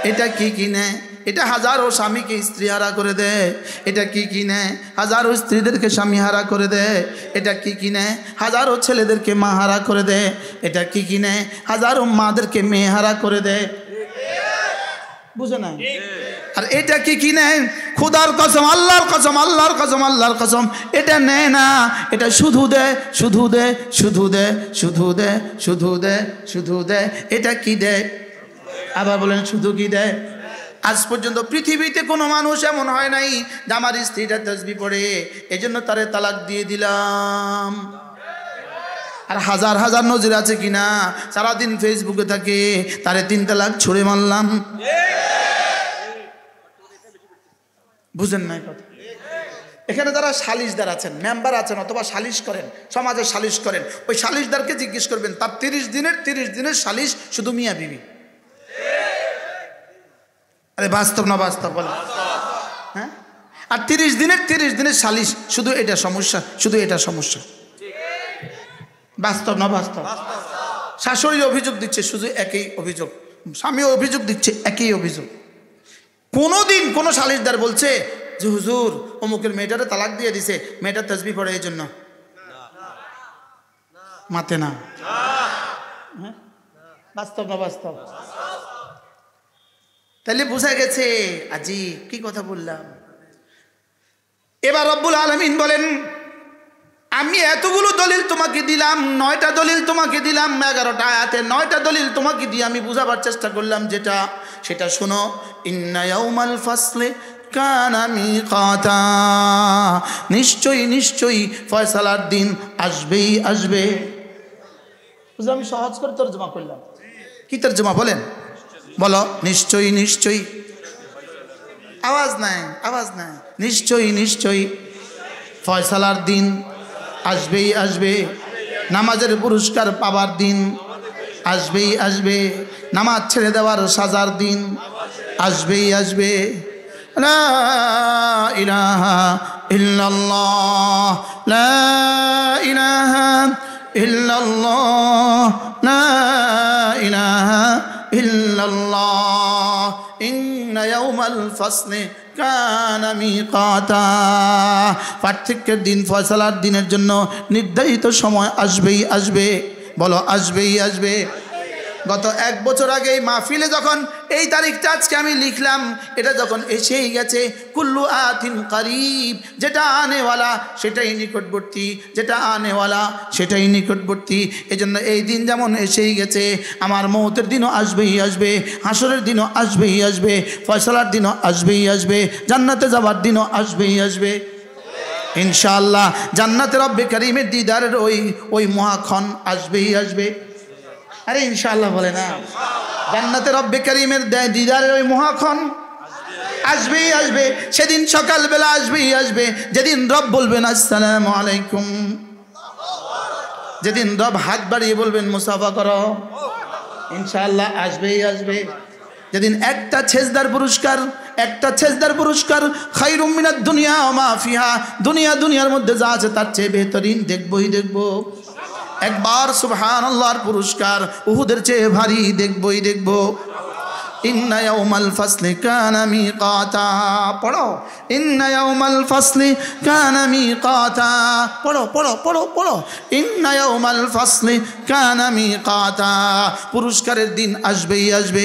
Speaker 1: এটা কি কিনে? এটা হাজারো স্বামীকে স্ত্রী হারা করে দেয়। এটা কি কিনে হাজারো স্ত্রীদেরকে স্বামী হারা করে দেয়। এটা কি কিনে হাজারো ছেলেদেরকে মা হারা করে দেয়। এটা কি কিনে হাজারো মাদেরকে মেয়ে হারা করে দেয়। বুঝে না? আর এটা কি কিনে খোদার কসম, আল্লাহর কসম, আল্লাহর কসম, আল্লাহর কসম, এটা নেয় না। এটা শুধু দেয়, শুধু দেয়, শুধু দেয়, শুধু দেয়, শুধু দেয়, শুধু দেয়। এটা কি দেয়? আবার বলেন শুধু কি দেয়? আজ পর্যন্ত পৃথিবীতে কোনো মানুষ এমন হয় নাই যে আমার স্ত্রীটা তাসবিহ পড়ে এজন্য তারে তালাক দিয়ে দিলাম। আর হাজার হাজার নজির আছে কিনা, সারাদিন ফেসবুকে থাকে, তারে 3 তালাক ছুড়ে মারলাম। বুঝেন নাই কথা? এখানে যারা সালিশদার আছেন, মেম্বার আছেন, অথবা সালিশ করেন, সমাজে সালিশ করেন, ওই সালিশদারকে জিজ্ঞেস করবেন তার 30 দিনের সালিশ শুধু মিয়া বিবি। আরে বাস্তব না বাস্তব বলে? হ্যাঁ, আর 30 দিনের সালিশ শুধু এটা সমস্যা, শুধু এটা সমস্যা। বাস্তব না বাস্তব? শাশুড়ি অভিযোগ দিচ্ছে শুধু একই অভিযোগ, স্বামী অভিযোগ দিচ্ছে একই অভিযোগ। কোনোদিন কোন সালিশদার বলছে যে হুজুর অমুকের মেয়েটারে তালাক দিয়ে দিছে, মেয়েটা তাসবিহ পড়ে এই জন্য? মাতে না। হ্যাঁ, বাস্তব না বাস্তব? তাহলে বোঝা গেছে আজি কি কথা বললাম। এবার রব্বুল আলামিন বলেন আমি এতগুলো দলিল তোমাকে দিলাম, 9টা দলিল তোমাকে দিলাম, 11টা আয়াতে 9টা দলিল তোমাকে দিয়ে আমি বুঝাবার চেষ্টা করলাম যেটা, সেটা শোনো। ইন্না ইয়াউমাল ফাসলি কানা মিকাতা, নিশ্চয়ই নিশ্চয়ই ফয়সালার দিন আসবেই আসবে। বুঝলে আমি সহজ করে তরজমা করলাম। কি তরজমা বলেন? বলো নিশ্চয়ই নিশ্চয়ই। আওয়াজ নাই, আওয়াজ নাই। নিশ্চয়ই নিশ্চয়ই ফয়সালার দিন আসবেই আসবে, নামাজের পুরস্কার পাবার দিন আসবেই আসবে, নামাজ ছেড়ে দেওয়ার সাজার দিন আসবেই আসবে। লা ইলাহা ইল্লাল্লাহ, লা ইলাহা ইল্লাল্লাহ, লা ইলাহা ইল্লাল্লাহ, ইন্না ইয়াউমাল ফাসলি কানা মিকাতা। পার্থক্যের দিন, ফয়সালার দিনের জন্য নির্ধারিত সময় আসবেই আসবে। বলো আসবেই আসবে। গত 1 বছর আগে এই মাহফিলে যখন এই তারিখটা আজকে আমি লিখলাম, এটা যখন এসেই গেছে, কুল্লু আতিন কারিব, যেটা আনেওয়ালা সেটাই নিকটবর্তী, যেটা আনেওয়ালা সেটাই নিকটবর্তী। এজন্য এই দিন যেমন এসেই গেছে, আমার মওতের দিনও আসবেই আসবে, হাসরের দিনও আসবেই আসবে, ফয়সালার দিনও আসবেই আসবে, জান্নাতে যাবার দিনও আসবেই আসবে ইনশাআল্লাহ। জান্নাতে রব্বে কারীমের দিদারের ওই মহাক্ষণ আসবেই আসবে। আরে ইনশাআল্লাহ বলে না? জান্নাতে রব্বে কারীমের দিদারের ওই মহাক্ষণ আসবেই আসবে। সেদিন সকালবেলা আসবেই আসবে, যেদিন রব বলবেন আসসালামু আলাইকুম, যেদিন রব হাত বাড়িয়ে বলবেন মুসাফা করো, ইনশাআল্লাহ আসবেই আসবে। যেদিন একটা সেজদার পুরস্কার খায়রুম মিনাদ দুনিয়া ওয়া মা ফিহা, দুনিয়ার মধ্যে যা আছে তার চেয়ে বেহতরিন দেখবই দেখব। একবার সুবহানাল্লাহর পুরস্কার উহুদের চেয়ে ভারী দেখবই দেখব। ইন্না ইয়াউমাল ফাসলি কানা মিকাতা, পড়ো ইন্না ইয়াউমাল ফাসলি কানা মিকাতা, পড়ো পড়ো পড়ো পড়ো, ইন্না ইয়াউমাল ফাসলি কানা মিকাতা। পুরস্কারের দিন আসবেই আসবে।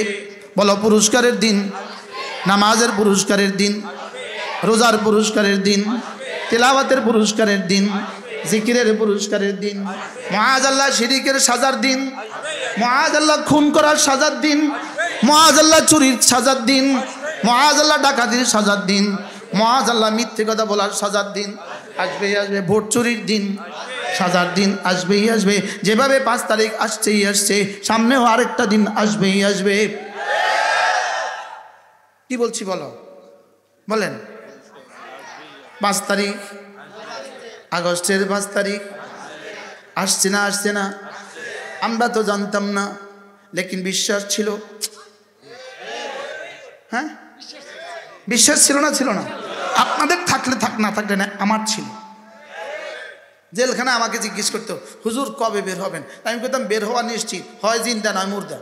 Speaker 1: বলো পুরস্কারের দিন, নামাজের পুরস্কারের দিন, রোজার পুরস্কারের দিন, তিলাওয়াতের পুরস্কারের দিন, জিকিরের পুরস্কারের দিন, মুআযাল্লাহ শিরিকের সাজার দিন, মুআযাল্লাহ খুন করার সাজার দিন, মুআযাল্লাহ চুরির সাজার দিন, মুআযাল্লাহ ডাকাতির সাজার দিন, মুআযাল্লাহ মিথ্যে কথা বলার সাজার দিন আসবেই আসবে। ভোট চুরির দিন, সাজার দিন আসবেই আসবে। যেভাবে 5 তারিখ আসছেই আসছে, সামনেও আরেকটা দিন আসবেই আসবে। কি বলছি বলো, বলেন। 5 তারিখ, আগস্টের 5 তারিখ আসছে না? আসছে না? আমরা তো জানতাম না, লেকিন বিশ্বাস ছিল। হ্যাঁ, বিশ্বাস ছিল না? ছিল না? আপনাদের থাকলে থাক, না থাকলে না, আমার ছিল। জেলখানা আমাকে জিজ্ঞেস করতো হুজুর কবে বের হবেন? আমি বলতাম বের হওয়া নিশ্চিত, হয় জিন্দা নয় মুর্দা।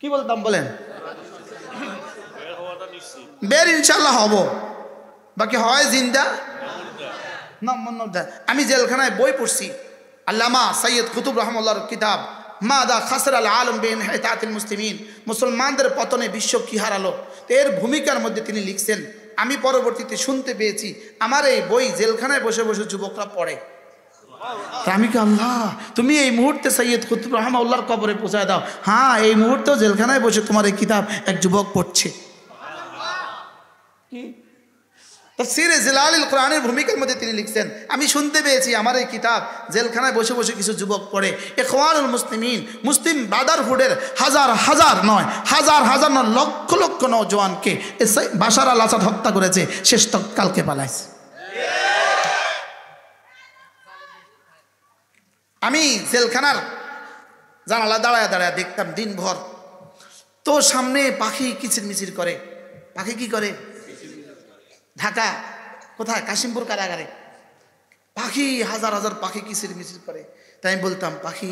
Speaker 1: কি বলতাম বলেন? বের ইনশাল্লাহ হব, বাকি হয় জিন্দা না। আমি জেলখানায় বই পড়ছি, আল্লামা সৈয়দ কুতুব রহমাল্লাহর কিতাব মাদা খাসর আল আলম বিন হেতাতিল মুসলিমিন, মুসলমানদের পতনে বিশ্ব কি হারালো, এর ভূমিকার মধ্যে তিনি লিখছেন। আমি পরবর্তীতে শুনতে পেয়েছি আমার এই বই জেলখানায় বসে বসে যুবকরা পড়ে। আমি কি আল্লাহ, তুমি এই মুহূর্তে সৈয়দ কুতুব রহমাল্লাহর কবরে পৌঁছায় দাও। হ্যাঁ, এই মুহূর্তেও জেলখানায় বসে তোমার এই কিতাব এক যুবক পড়ছে। তাফসীরে জিলালিল কোরআনের ভূমিকার মধ্যে তিনি লিখছেন, আমি শুনতে পেয়েছি আমার এই কিতাব জেলখানায় বসে বসে কিছু যুবক পড়ে। ইখওয়ানুল মুসলিমিন, মুসলিম ব্রাদারহুডের হাজার হাজার নয়, হাজার হাজার নয়, লক্ষ লক্ষ নওজওয়ানকে বাশার আল আসাদ হত্যা করেছে, শেষ কালকে পালাইছে। আমি জেলখানার জানালা দাঁড়ায় দাঁড়ায় দেখতাম দিনভর, তো সামনে পাখি কিচির মিচির করে। পাখি কি করে? ঢাকা কোথায়? কাশিমপুর কারাগারে পাখি, হাজার হাজার পাখি কিচির মিচির করে। তাই আমি বলতাম, পাখি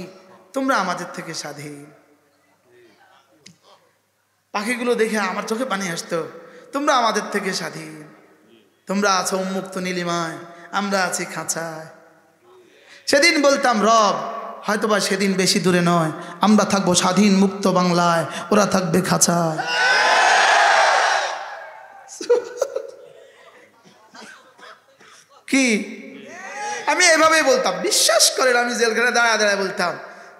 Speaker 1: তোমরা আমাদের থেকে স্বাধীন। পাখিগুলো দেখে আমার চোখে পানি আসতো, তোমরা আমাদের থেকে স্বাধীন, তোমরা আছো উন্মুক্ত নীলিমায়, আমরা আছি খাঁচায়। সেদিন বলতাম, রব হয়তোবা সেদিন বেশি দূরে নয়, আমরা থাকবো স্বাধীন মুক্ত বাংলায়, ওরা থাকবে খাঁচায়। কি আমি এভাবেই বলতাম, বিশ্বাস করেন। আমি জেলখানায় দাঁড়ায় দাঁড়ায় বলতাম,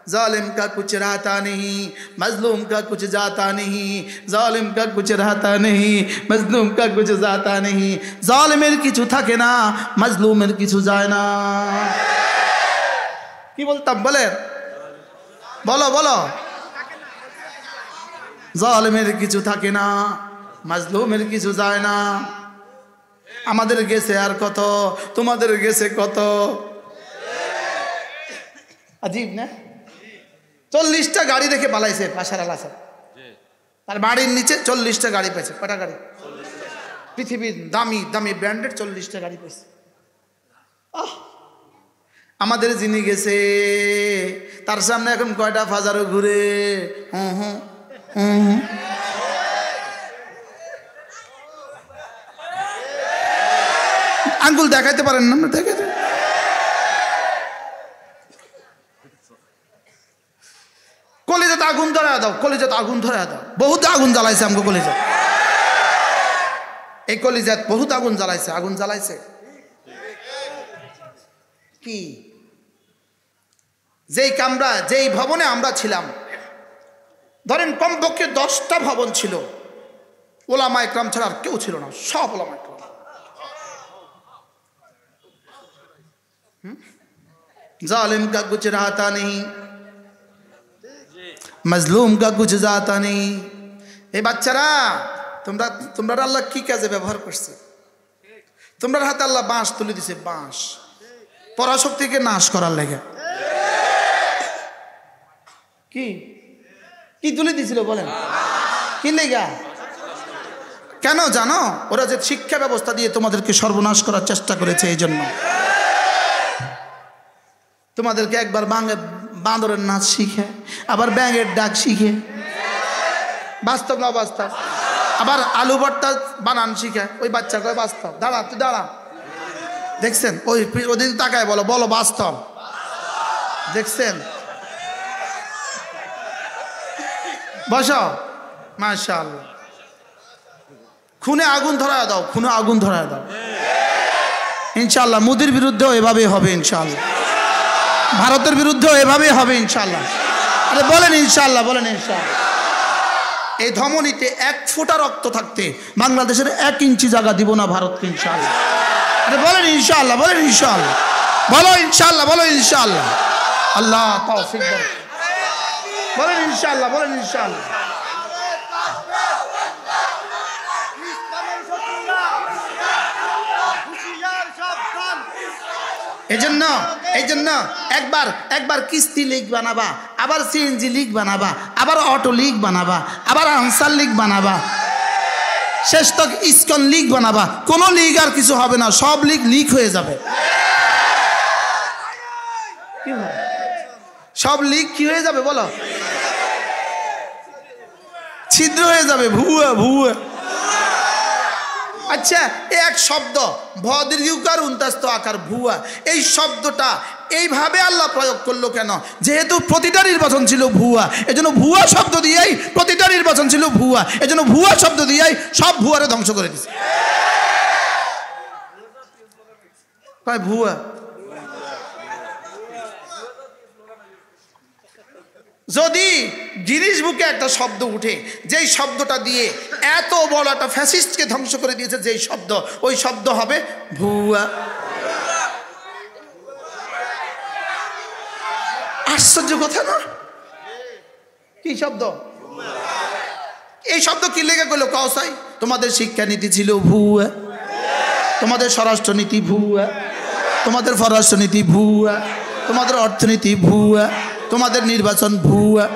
Speaker 1: जालिम का कुछ रहता नहीं, मजलूम का कुछ जाता नहीं, जालिम का कुछ रहता नहीं, मजलूम का कुछ जाता नहीं। जालिमेर किछु থাকে না, মজলুমের কিছু যায় না। কি বলতাম বলেন? বলো বলো। জালিমের কিছু থাকে না, মজলুমের কিছু যায় না। আমাদের গেছে আর কত, তোমাদের গেছে কত। আজীব না? 40টা গাড়ি রেখে পালাইছে বাশার আল আসাদ। তার বাড়ির নিচে 40টা গাড়ি পেয়েছে। কটা গাড়ি? পৃথিবীর দামি দামি ব্র্যান্ডেড 40টা গাড়ি পেয়েছে। আমাদের যিনি গেছে তার সামনে এখন কয়টা ফাজারও ঘুরে। আঙ্গুল দেখাইতে পারেন না? দেখাইতে কলিজাতে আগুন ধরা দাও, কলিজাতে আগুন ধরা দাও। বহুত আগুন জ্বালাইছে আমাকে কলিজা, এই কলিজাত বহুত আগুন জ্বালাইছে, আগুন জ্বালাইছে। কি যেই কামরা, যেই ভবনে আমরা ছিলাম, ধরেন কমপক্ষে 10টা ভবন ছিল, ওলামা ইকরাম ছাড়া আর কেউ ছিল না, সব ওলামা ইকরাম। जालिम का कुछ रहता नहीं, मजलूम का कुछ जाता नहीं। এই বাচ্চারা, তোমরা আল্লাহ কি কাজে ব্যবহার করছে? তোমরা হাতে আল্লাহ বাঁশ তুলে দিছে, বাঁশ পরাশক্তিকে নাশ করার লেগে। কি কি তুলে দিছিল বলেন? কি লেগা? কেন জানো? ওরা যে শিক্ষা ব্যবস্থা দিয়ে তোমাদেরকে সর্বনাশ করার চেষ্টা করেছে, এই জন্য। তোমাদেরকে একবার বাঁদরের নাচ শিখে, আবার ব্যাঙের ডাক শিখে, বাস্তব না বাস্তব, আবার আলু ভর্তা বানান শিখে। ওই বাচ্চা কয় বাস্তব। দাঁড়া, তুই দাঁড়া। দেখছেন? ওদিন তাকায় বলো, বলো বাস্তব। দেখছেন? বসো। মাশাআল্লাহ। খুনে আগুন ধরায় দাও, খুনে আগুন ধরায় দাও। ইনশাআল্লাহ মোদির বিরুদ্ধেও এভাবেই হবে ইনশাআল্লাহ, ভারতের বিরুদ্ধেও এভাবেই হবে ইনশাআল্লাহ। আরে বলেন ইনশাআল্লাহ, বলেন ইনশাআল্লাহ। এই ধমনীতে 1 ফোঁটা রক্ত থাকতে বাংলাদেশের 1 ইঞ্চি জায়গা দিব না ভারতকে ইনশাআল্লাহ। আরে বলেন ইনশাআল্লাহ, বলেন ইনশাআল্লাহ, বলো ইনশাআল্লাহ, বলো ইনশাআল্লাহ। আল্লাহ তৌফিক দেন। বলেন ইনশাআল্লাহ, বলেন ইনশাআল্লাহ। এই জন্য একবার কিস্তি লীগ বানাবা, আবার সিএনজি লীগ বানাবা, আবার অটো লীগ বানাবা, আবার আনসার লীগ বানাবা, শেষ তক ইসকন লীগ বানাবা। কোন লীগ আর কিছু হবে না, সব লীগ হয়ে যাবে। সব লীগ কি হয়ে যাবে বলো? ছিদ্র হয়ে যাবে, ভুয়া ভুয়া। আচ্ছা, এক শব্দ ভ দীর্ঘকার উন্তাস্ত আকার ভুয়া, এই শব্দটা এইভাবে আল্লাহ প্রয়োগ করলো কেন? যেহেতু প্রতিটা নির্বাচন ছিল ভুয়া, এজন্য ভুয়া শব্দ দিয়েই প্রতিটা নির্বাচন ছিল ভুয়া, এজন্য ভুয়া শব্দ দিয়েই সব ভুয়ারে ধ্বংস করে দিচ্ছে। ভুয়া। যদি গিরিশ বুকে একটা শব্দ উঠে, যেই শব্দটা দিয়ে এত বড় একটা ফ্যাসিস্টকে ধ্বংস করে দিয়েছে, যেই শব্দ, ওই শব্দ হবে ভুয়া। আশ্চর্য কথা না? কি শব্দ? এই শব্দ কি লেগে গেল? কসাই, তোমাদের শিক্ষানীতি ছিল ভুয়া, তোমাদের স্বরাষ্ট্রনীতি ভুয়া, তোমাদের পররাষ্ট্রনীতি ভুয়া, তোমাদের অর্থনীতি ভুয়া, তোমাদের নির্বাচন ভুয়া।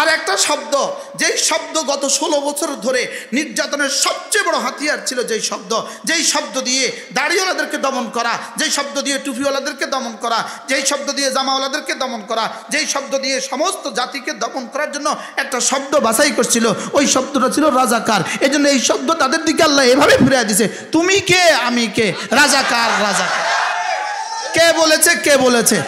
Speaker 1: আর একটা শব্দ, যেই শব্দ গত 16 বছর ধরে নির্যাতনের সবচেয়ে বড় হাতিয়ার ছিল, যেই শব্দ দিয়ে দাড়িওয়ালাদেরকে দমন করা, যেই শব্দ দিয়ে টুপিওয়ালাদেরকে দমন করা, যেই শব্দ দিয়ে জামাওয়ালাদেরকে দমন করা, যেই শব্দ দিয়ে সমস্ত জাতিকে দমন করার জন্য একটা শব্দ বাছাই করছিল, ওই শব্দটা ছিল রাজাকার। এই জন্য এই শব্দ তাদের দিকে আল্লাহ এভাবে ফিরিয়ে দিছে, তুমি কে আমি কে, রাজাকার রাজাকার। কে বলেছে? কে বলেছে?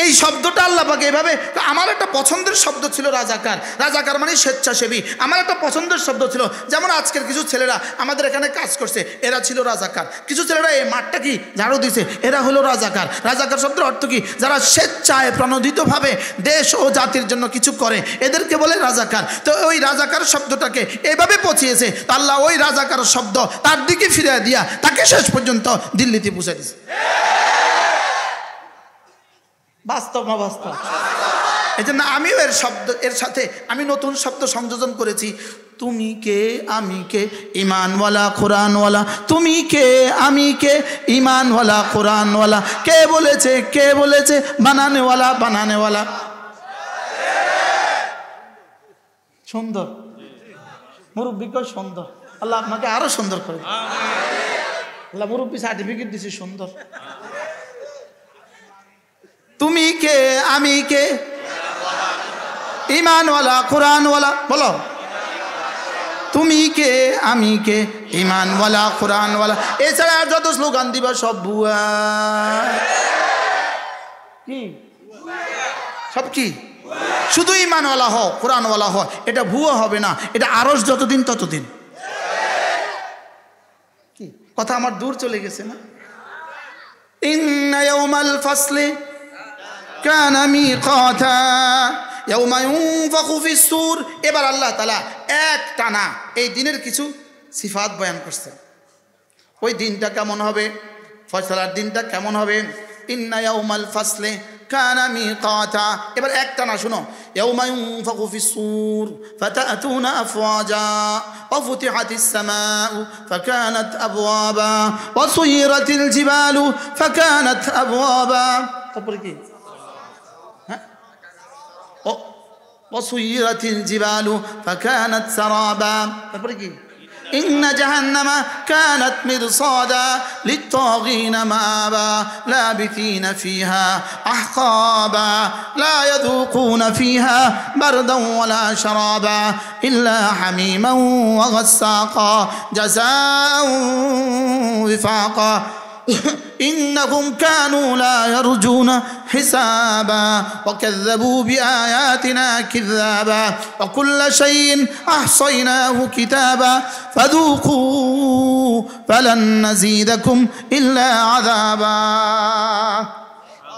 Speaker 1: এই শব্দটা আল্লাহ পাক এভাবে। আমার একটা পছন্দের শব্দ ছিল রাজাকার। রাজাকার মানে স্বেচ্ছাসেবী। আমার একটা পছন্দের শব্দ ছিল, যেমন আজকের কিছু ছেলেরা আমাদের এখানে কাজ করছে, এরা ছিল রাজাকার। কিছু ছেলেরা এই মাঠটা কি ঝাড়ু দিছে, এরা হলো রাজাকার। রাজাকার শব্দের অর্থ কি? যারা স্বেচ্ছায় প্রণোদিতভাবে দেশ ও জাতির জন্য কিছু করে, এদেরকে বলে রাজাকার। তো ওই রাজাকার শব্দটাকে এভাবে পচিয়েছে, আল্লাহ ওই রাজাকার শব্দ তার দিকে ফিরে দিয়া তাকে শেষ পর্যন্ত দিল্লিতে পৌঁছে দিছে। বাস্তব না বাস্তব? এই জন্য আমিও এর সাথে আমি নতুন শব্দ সংযোজন করেছি, তুমি কে আমি কে, ইমানওয়ালা কোরআনওয়ালা। তুমি কে আমি কে, ইমানওয়ালা কোরআনওয়ালা। কে বলেছে? কে বলেছে? বানানেওয়ালা বানানেওয়ালা। সুন্দর মুরব্বীকে সুন্দর, আল্লাহ আপনাকে আরো সুন্দর করে। আল্লাহ মুরব্বী সার্টিফিকেট দিছে সুন্দর। তুমি কে আমি কে, ইমানওয়ালা কোরআনওয়ালা। বলো, তুমি কে আমি কে, ইমানওয়ালা কোরআনওয়ালা। এছাড়া আর যত স্লোগান দিবা সব ভুয়া। কি সব কি? শুধু ইমানওয়ালা হও, কোরআনওয়ালা হও, এটা ভুয়া হবে না। এটা আরশ যতদিন ততদিন। কি কথা আমার দূর চলে গেছে না? ইন্না ইয়াউমাল ফাসলি কানা মিকাতা ইয়াউমা ইউনফাখু ফিস সূর। এবার আল্লাহ তাআলা এক টানা এই দিনের কিছু সিফাত বয়ান করছেন। ওই দিনটা কেমন হবে, ফয়সালার দিনটা কেমন হবে। ইন্না ইয়াউমাল ফাসলি কানা মিকাতা। এবার এক টানা শুনো, ইয়াউমা ইউনফাখু ফিস সূর ফাতাতুনা আফওয়াজা ওয়া ফুতিহাতিস সামাউ ফাকানাত আবওয়াবা ওয়া সুয়িরাতিল জিবালু ফাকানাত আবওয়াবা। তারপরে কি? وسيرت الجبال فكانت سرابا. إن جهنم كانت مرصادا للطاغين مآبا لابثين فيها أحقابا لا يذوقون فيها بردا ولا شرابا إلا حميما وغساقا جزاء وفاقا إنهم كانوا لا يرجون حسابا وكذبوا بآياتنا كذابا وكل شيء أحصيناه كتابا فذوقوا فلن نزيدكم إلا عذابا.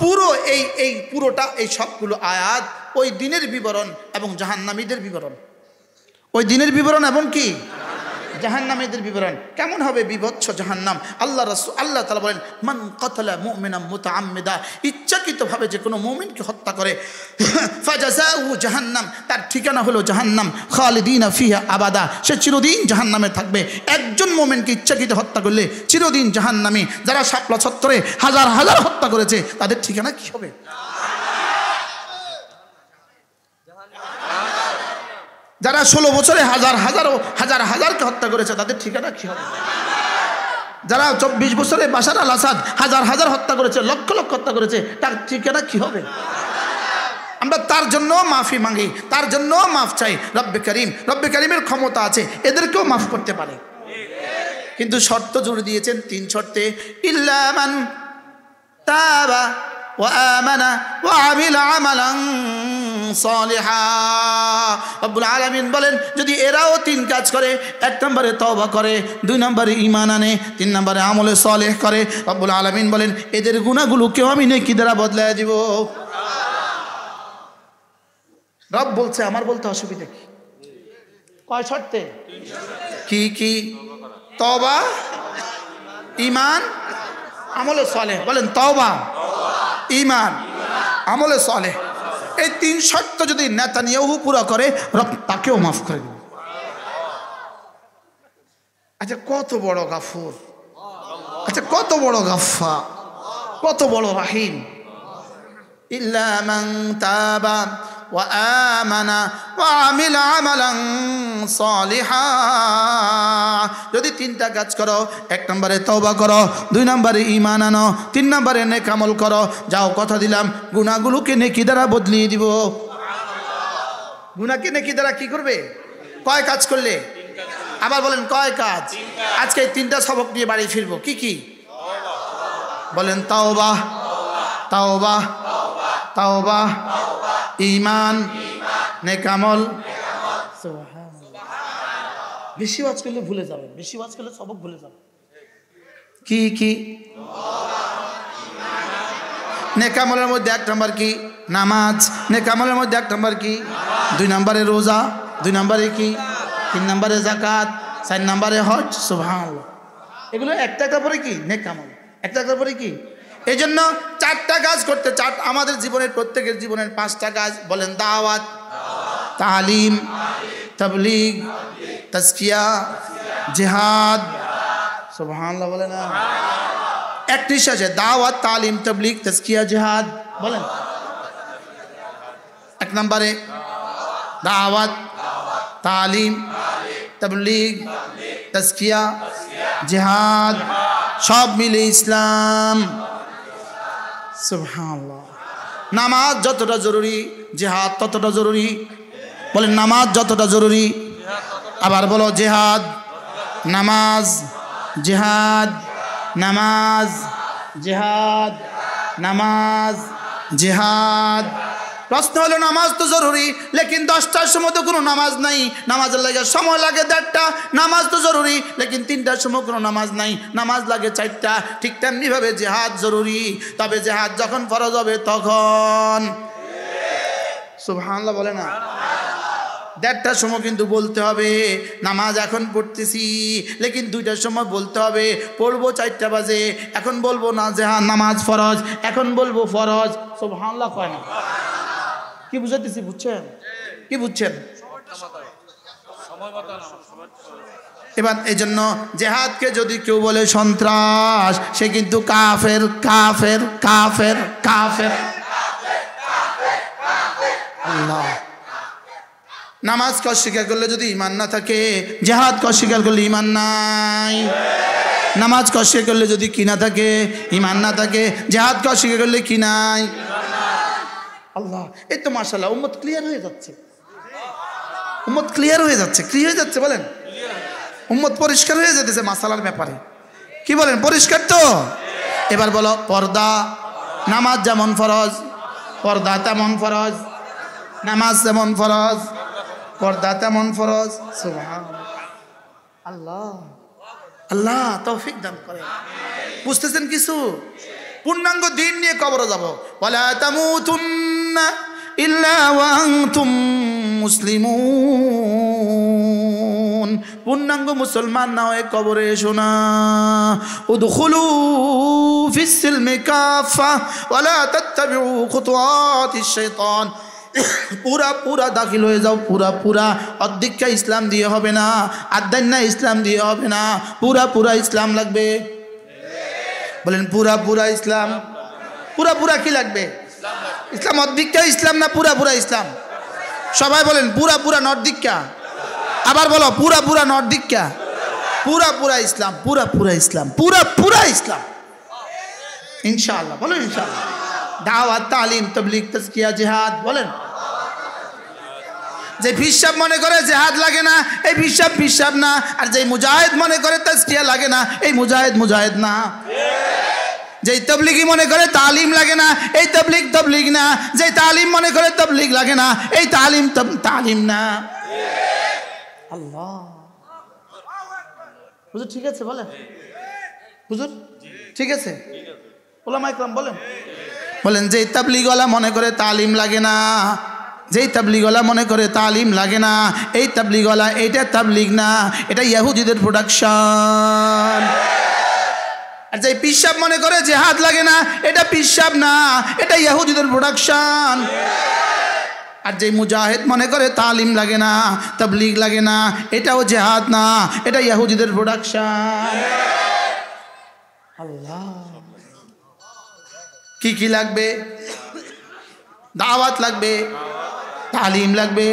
Speaker 1: পুরো এই পুরোটা এই সবগুলো আয়াত ওই দিনের বিবরণ এবং জাহান্নামীদের বিবরণ। ওই দিনের বিবরণ এবং কি জাহান্নামীদের বিবরণ। কেমন হবে বিভৎস জাহান্নাম? আল্লাহ তাআলা বলেন, মান কাতালা মুমিনান মুতাআম্মিদা, ইচ্ছাকৃতভাবে যে কোনো মুমিনকে হত্যা করে, ফাজাযাউহু জাহান্নাম, তার ঠিকানা হলো জাহান্নাম, খালিদিনা ফিহা আবাদা, সে চিরদিন জাহান্নামে থাকবে। একজন মুমিনকে ইচ্ছাকৃত হত্যা করলে চিরদিন জাহান্নামী। যারা শাপলা চত্বরে হাজার হাজার হত্যা করেছে তাদের ঠিকানা কি হবে? যারা 16 বছরে হাজার হাজারকে হত্যা করেছে তাদের ঠিকানা কি হবে? যারা 24 বছরে বাশার আল আসাদ হাজার হাজার হত্যা করেছে, লক্ষ লক্ষ হত্যা করেছে, তার ঠিকানা কি হবে? আমরা তার জন্য মাফি মাঙ্গি, তার জন্য মাফ চাই। রব্বে করিমের ক্ষমতা আছে, এদেরকেও মাফ করতে পারে। কিন্তু শর্ত জুড়ে দিয়েছেন 3 শর্তে। ইল্লা মান তাবা ওয়া আমানা ওয়া আমিলা আমালান সালিহা। রব্বুল আলামিন বলেন যদি এরাও 3 কাজ করে, 1 নম্বরে তওবা করে, 2 নম্বরে ঈমান আনে, 3 নম্বরে আমলে সালেহ করে, রব্বুল আলামিন বলেন এদের গুনাহগুলোকে আমি নেকি দ্বারা বদলায় দিব। রব বলছে, আমার বলতে অসুবিধা কি? কয় শর্তে? কি কি? তওবা, ঈমান, আমলে সালেহ। বলেন তওবা, ঈমান, আমলে সালেহ। এই 3 শর্ত যদি নেতানিয়াহু পুরো করে, রব তাকেও মাফ করে দেবে। আচ্ছা কত বড় গাফুর, আচ্ছা কত বড় গাফফা, কত বড় রাহিম। ইল্লা মান তাবা ওয়া আমানা ওয়া আমিলা আমালান সালিহা। যদি 3টা কাজ করো, 1 নম্বরে তওবা করো, 2 নম্বরে ঈমান আনো, 3 নম্বরে নেক আমল করো, যাও কথা দিলাম গুনাহগুলোকে নেকি দ্বারা বদলিয়ে দিব। গুনাহকে নেকি দ্বারা কি করবে? কয় কাজ করলে? আবার বলেন কয় কাজ? আজকে 3টা সবক নিয়ে বাড়ি ফিরবো। কি কি? বলেন তাওবা, তাওবা, তাওবা, ঈমান, নেক আমল। সুবহানাল্লাহ। বেশি ওয়াজ করলে ভুলে যাবেন, বেশি ওয়াজ করলে সবক ভুলে যাবেন। কি কি? নেক আমলের মধ্যে 1 নম্বর কি? নামাজ। নেক আমলের মধ্যে 1 নম্বর কি? 2 নম্বরে রোজা, 2 নম্বরে কি? 3 নম্বরে যাকাত, 4 নম্বরে হজ। সুবহানাল্লাহ। এগুলো একটা একটা পরে কি? নেক আমল। একটা একটা পরে কি? এই জন্য 4টা কাজ করতে, আমাদের জীবনের প্রত্যেকের জীবনের 5টা কাজ। বলেন দাওয়াত, তালিম, তাবলীগ, তাজকিয়া, জিহাদ। সুবহানাল্লাহ বলে না? এক নিঃশ্বাসে দাওয়াত, তালিম, তাবলীগ, তাজকিয়া, জিহাদ। বলেন 1 নম্বরে দাওয়াত, তালিম, তাবলীগ, তাজকিয়া, জিহাদ, সব মিলে ইসলাম। সুবহানাল্লাহ। নামাজ যতটা জরুরি, জিহাদ ততটা জরুরি। বলেন নামাজ যতটা জরুরি। আবার বলো জিহাদ, নামাজ, জিহাদ, নামাজ, জিহাদ, নামাজ, জিহাদ। প্রশ্ন হলো নামাজ তো জরুরি, লেকিন 10টার সময় তো কোনো নামাজ নাই, নামাজের লাগে সময় লাগে 1.5টা। নামাজ তো জরুরি, লেকিন 3টার সময় কোনো নামাজ নাই, নামাজ লাগে 4টা। ঠিক তেমনিভাবে জিহাদ জরুরি, তবে জিহাদ যখন ফরজ হবে তখন। সুবহানাল্লাহ বলে না? 1.5টার সময় কিন্তু বলতে হবে নামাজ এখন পড়তেছি, লেকিন 2টার সময় বলতে হবে পড়বো 4টা বাজে। এখন বলবো না যে হ্যাঁ নামাজ ফরজ, এখন বলবো ফরজ। সুবহানাল্লাহ কয় না? কি বুঝাইতেছি? বুঝছেন? কি বুঝছেন? এবার এই জন্য জেহাদকে যদি কেউ বলে সন্ত্রাস, সে কিন্তু কাফের, কাফের, কাফের, কাফের। আল্লাহ। নামাজকে অস্বীকার করলে যদি ঈমান না থাকে, জিহাদকে অস্বীকার করলে ঈমান নাই। নামাজকে অস্বীকার করলে যদি কি না থাকে? ঈমান না থাকে। জিহাদকে অস্বীকার করলে কি নাই? আল্লাহ। এই তো মাশাআল্লাহ উম্মত ক্লিয়ার হয়ে যাচ্ছে, উম্মত ক্লিয়ার হয়ে যাচ্ছে। কি হয়ে যাচ্ছে বলেন? উম্মত পরিষ্কার হয়ে যেতেছে মাসালার ব্যাপারে। কি বলেন? পরিষ্কার তো? এবার বলো পর্দা। নামাজ যেমন ফরজ, পর্দা তেমন ফরজ। নামাজ যেমন ফরজ, পর্দা তেমন ফরজ। সুবহানাল্লাহ। আল্লাহ আল্লাহ তৌফিক দান করেন। বুঝতেছেন কিছু? পূর্ণাঙ্গ দিন নিয়ে কবরে যাব। ওয়ালা তামুতুন্না ইল্লা ওয়া আনতুম মুসলিমুন। পূর্ণাঙ্গ মুসলমান না হয়ে কবরে এসো না। উদখুলু ফিস সিলমি কাফা ওয়ালা তাত্তাবিউ খুতুওয়াতিশ শাইতান। পুরা পুরা দাখিল হয়ে যাও, পুরা পুরা। অর্ধেকটা ইসলাম দিয়ে হবে না, আদান্না ইসলাম দিয়ে হবে না, পুরা পুরা ইসলাম লাগবে। বলেন পুরা পুরা ইসলাম। পুরা পুরা কি লাগবে? ইসলাম অর্ধেকটা ইসলাম না পুরা পুরা ইসলাম? সবাই বলেন পুরা পুরা নর্দিকা। আবার বলো পুরা পুরা নর্দিকা। पूरा पूरा इस्लाम, पूरा पूरा इस्लाम, पूरा पूरा इस्लाम इंशाअल्लाह। बोलें इंशाअल्लाह। दावत, तालीम, तबलीग, तज़किया, जिहाद। बोलें যে হিসাব মনে করে জিহাদ লাগে না, এই হিসাব না। আর যে মুজাহিদ মনে করে তাজকিয়া লাগে না, এই মুজাহিদ না। যে তবলিগি মনে করে তালিম লাগে না, এই তবলিগ না। যে তালিম মনে করে তবলিগ লাগে না, এই তালিম না। আল্লাহ হুজুর ঠিক আছে বলেন, হুজুর ঠিক আছে। ওলামা ইকরাম বলেন যে তবলিগওয়ালা মনে করে তালিম লাগে না, যেই তাবলিগওয়ালা মনে করে তালিম লাগে না, এই তাবলিগওয়ালা, এইটা তাবলিগ না, এটা ইহুদিদের প্রোডাকশন। আর যে পিসাব মনে করে জিহাদ লাগে না, এটা পিসাব না, এটা ইহুদিদের প্রোডাকশন। আর যে মুজাহিদ মনে করে তালিম লাগে না, তাবলিগ লাগে না, এটাও জিহাদ না, এটা ইহুদিদের প্রোডাকশন। আল্লাহ কি লাগবে? দাওয়াত লাগবে, তালিম লাগবে,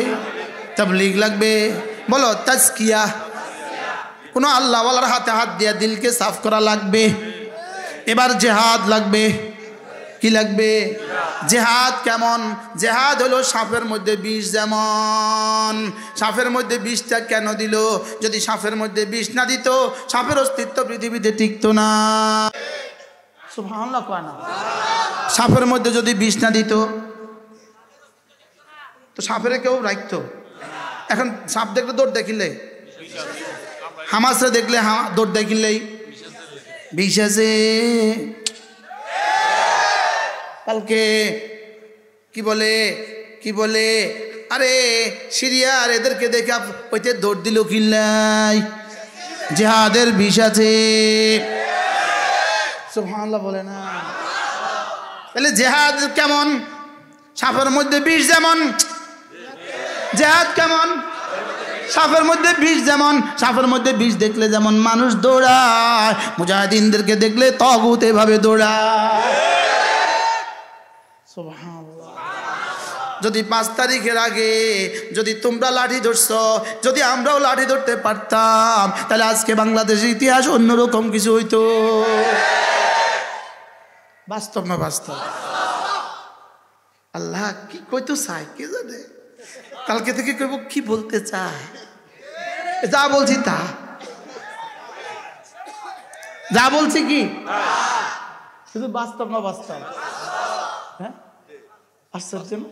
Speaker 1: তবলিগ লাগবে। বলো তাজকিয়া, কোনো আল্লাহওয়ালার হাতে হাত দিয়া দিলকে সাফ করা লাগবে। এবার জিহাদ লাগবে। কি লাগবে? জিহাদ কেমন? জিহাদ হলো সাপের মধ্যে বিষ। যেমন সাপের মধ্যে বিষটা কেন দিল? যদি সাপের মধ্যে বিষ না দিত, সাপের অস্তিত্ব পৃথিবীতে টিকতো না। সুবহানাল্লাহ কয় না? সাপের মধ্যে যদি বিষ না দিত তো সাপের কেউ রাখতো? এখন সাপ দেখলে দৌড় দেখিলে, হামাসরে দেখলে দৌড় দেখিলেই বিষ আছে। কালকে কি বলে আরে সিরিয়া, আর এদেরকে দেখে ওইতে দৌড় দিল কিল্লাই, জিহাদের বিষ আছে। সুবহানাল্লাহ বলে না? তাহলে জিহাদ কেমন? সাপের মধ্যে বিষ যেমন, জিহাদ কেমন? সাপের মধ্যে বিষ যেমন। সাপের মধ্যে বিষ দেখলে যেমন মানুষ দৌড়ায়, মুজাহিদিনদেরকে দেখলে তাগুত এভাবে দৌড়ায়। সুবহানাল্লাহ। যদি 5 তারিখের আগে যদি তোমরা লাঠি ধরছ, যদি আমরাও লাঠি ধরতে পারতাম, তাহলে আজকে বাংলাদেশের ইতিহাস অন্যরকম কিছু হইতো। বাস্তব না বাস্তব? আল্লাহ কি কইতো চায় কে জানে? কালকে থেকে কইব কি বলতে চায়, যা বলছি তা, যা বলছি কি শুধু বাস্তব না বাস্তব? হ্যাঁ, আশ্চর্য না?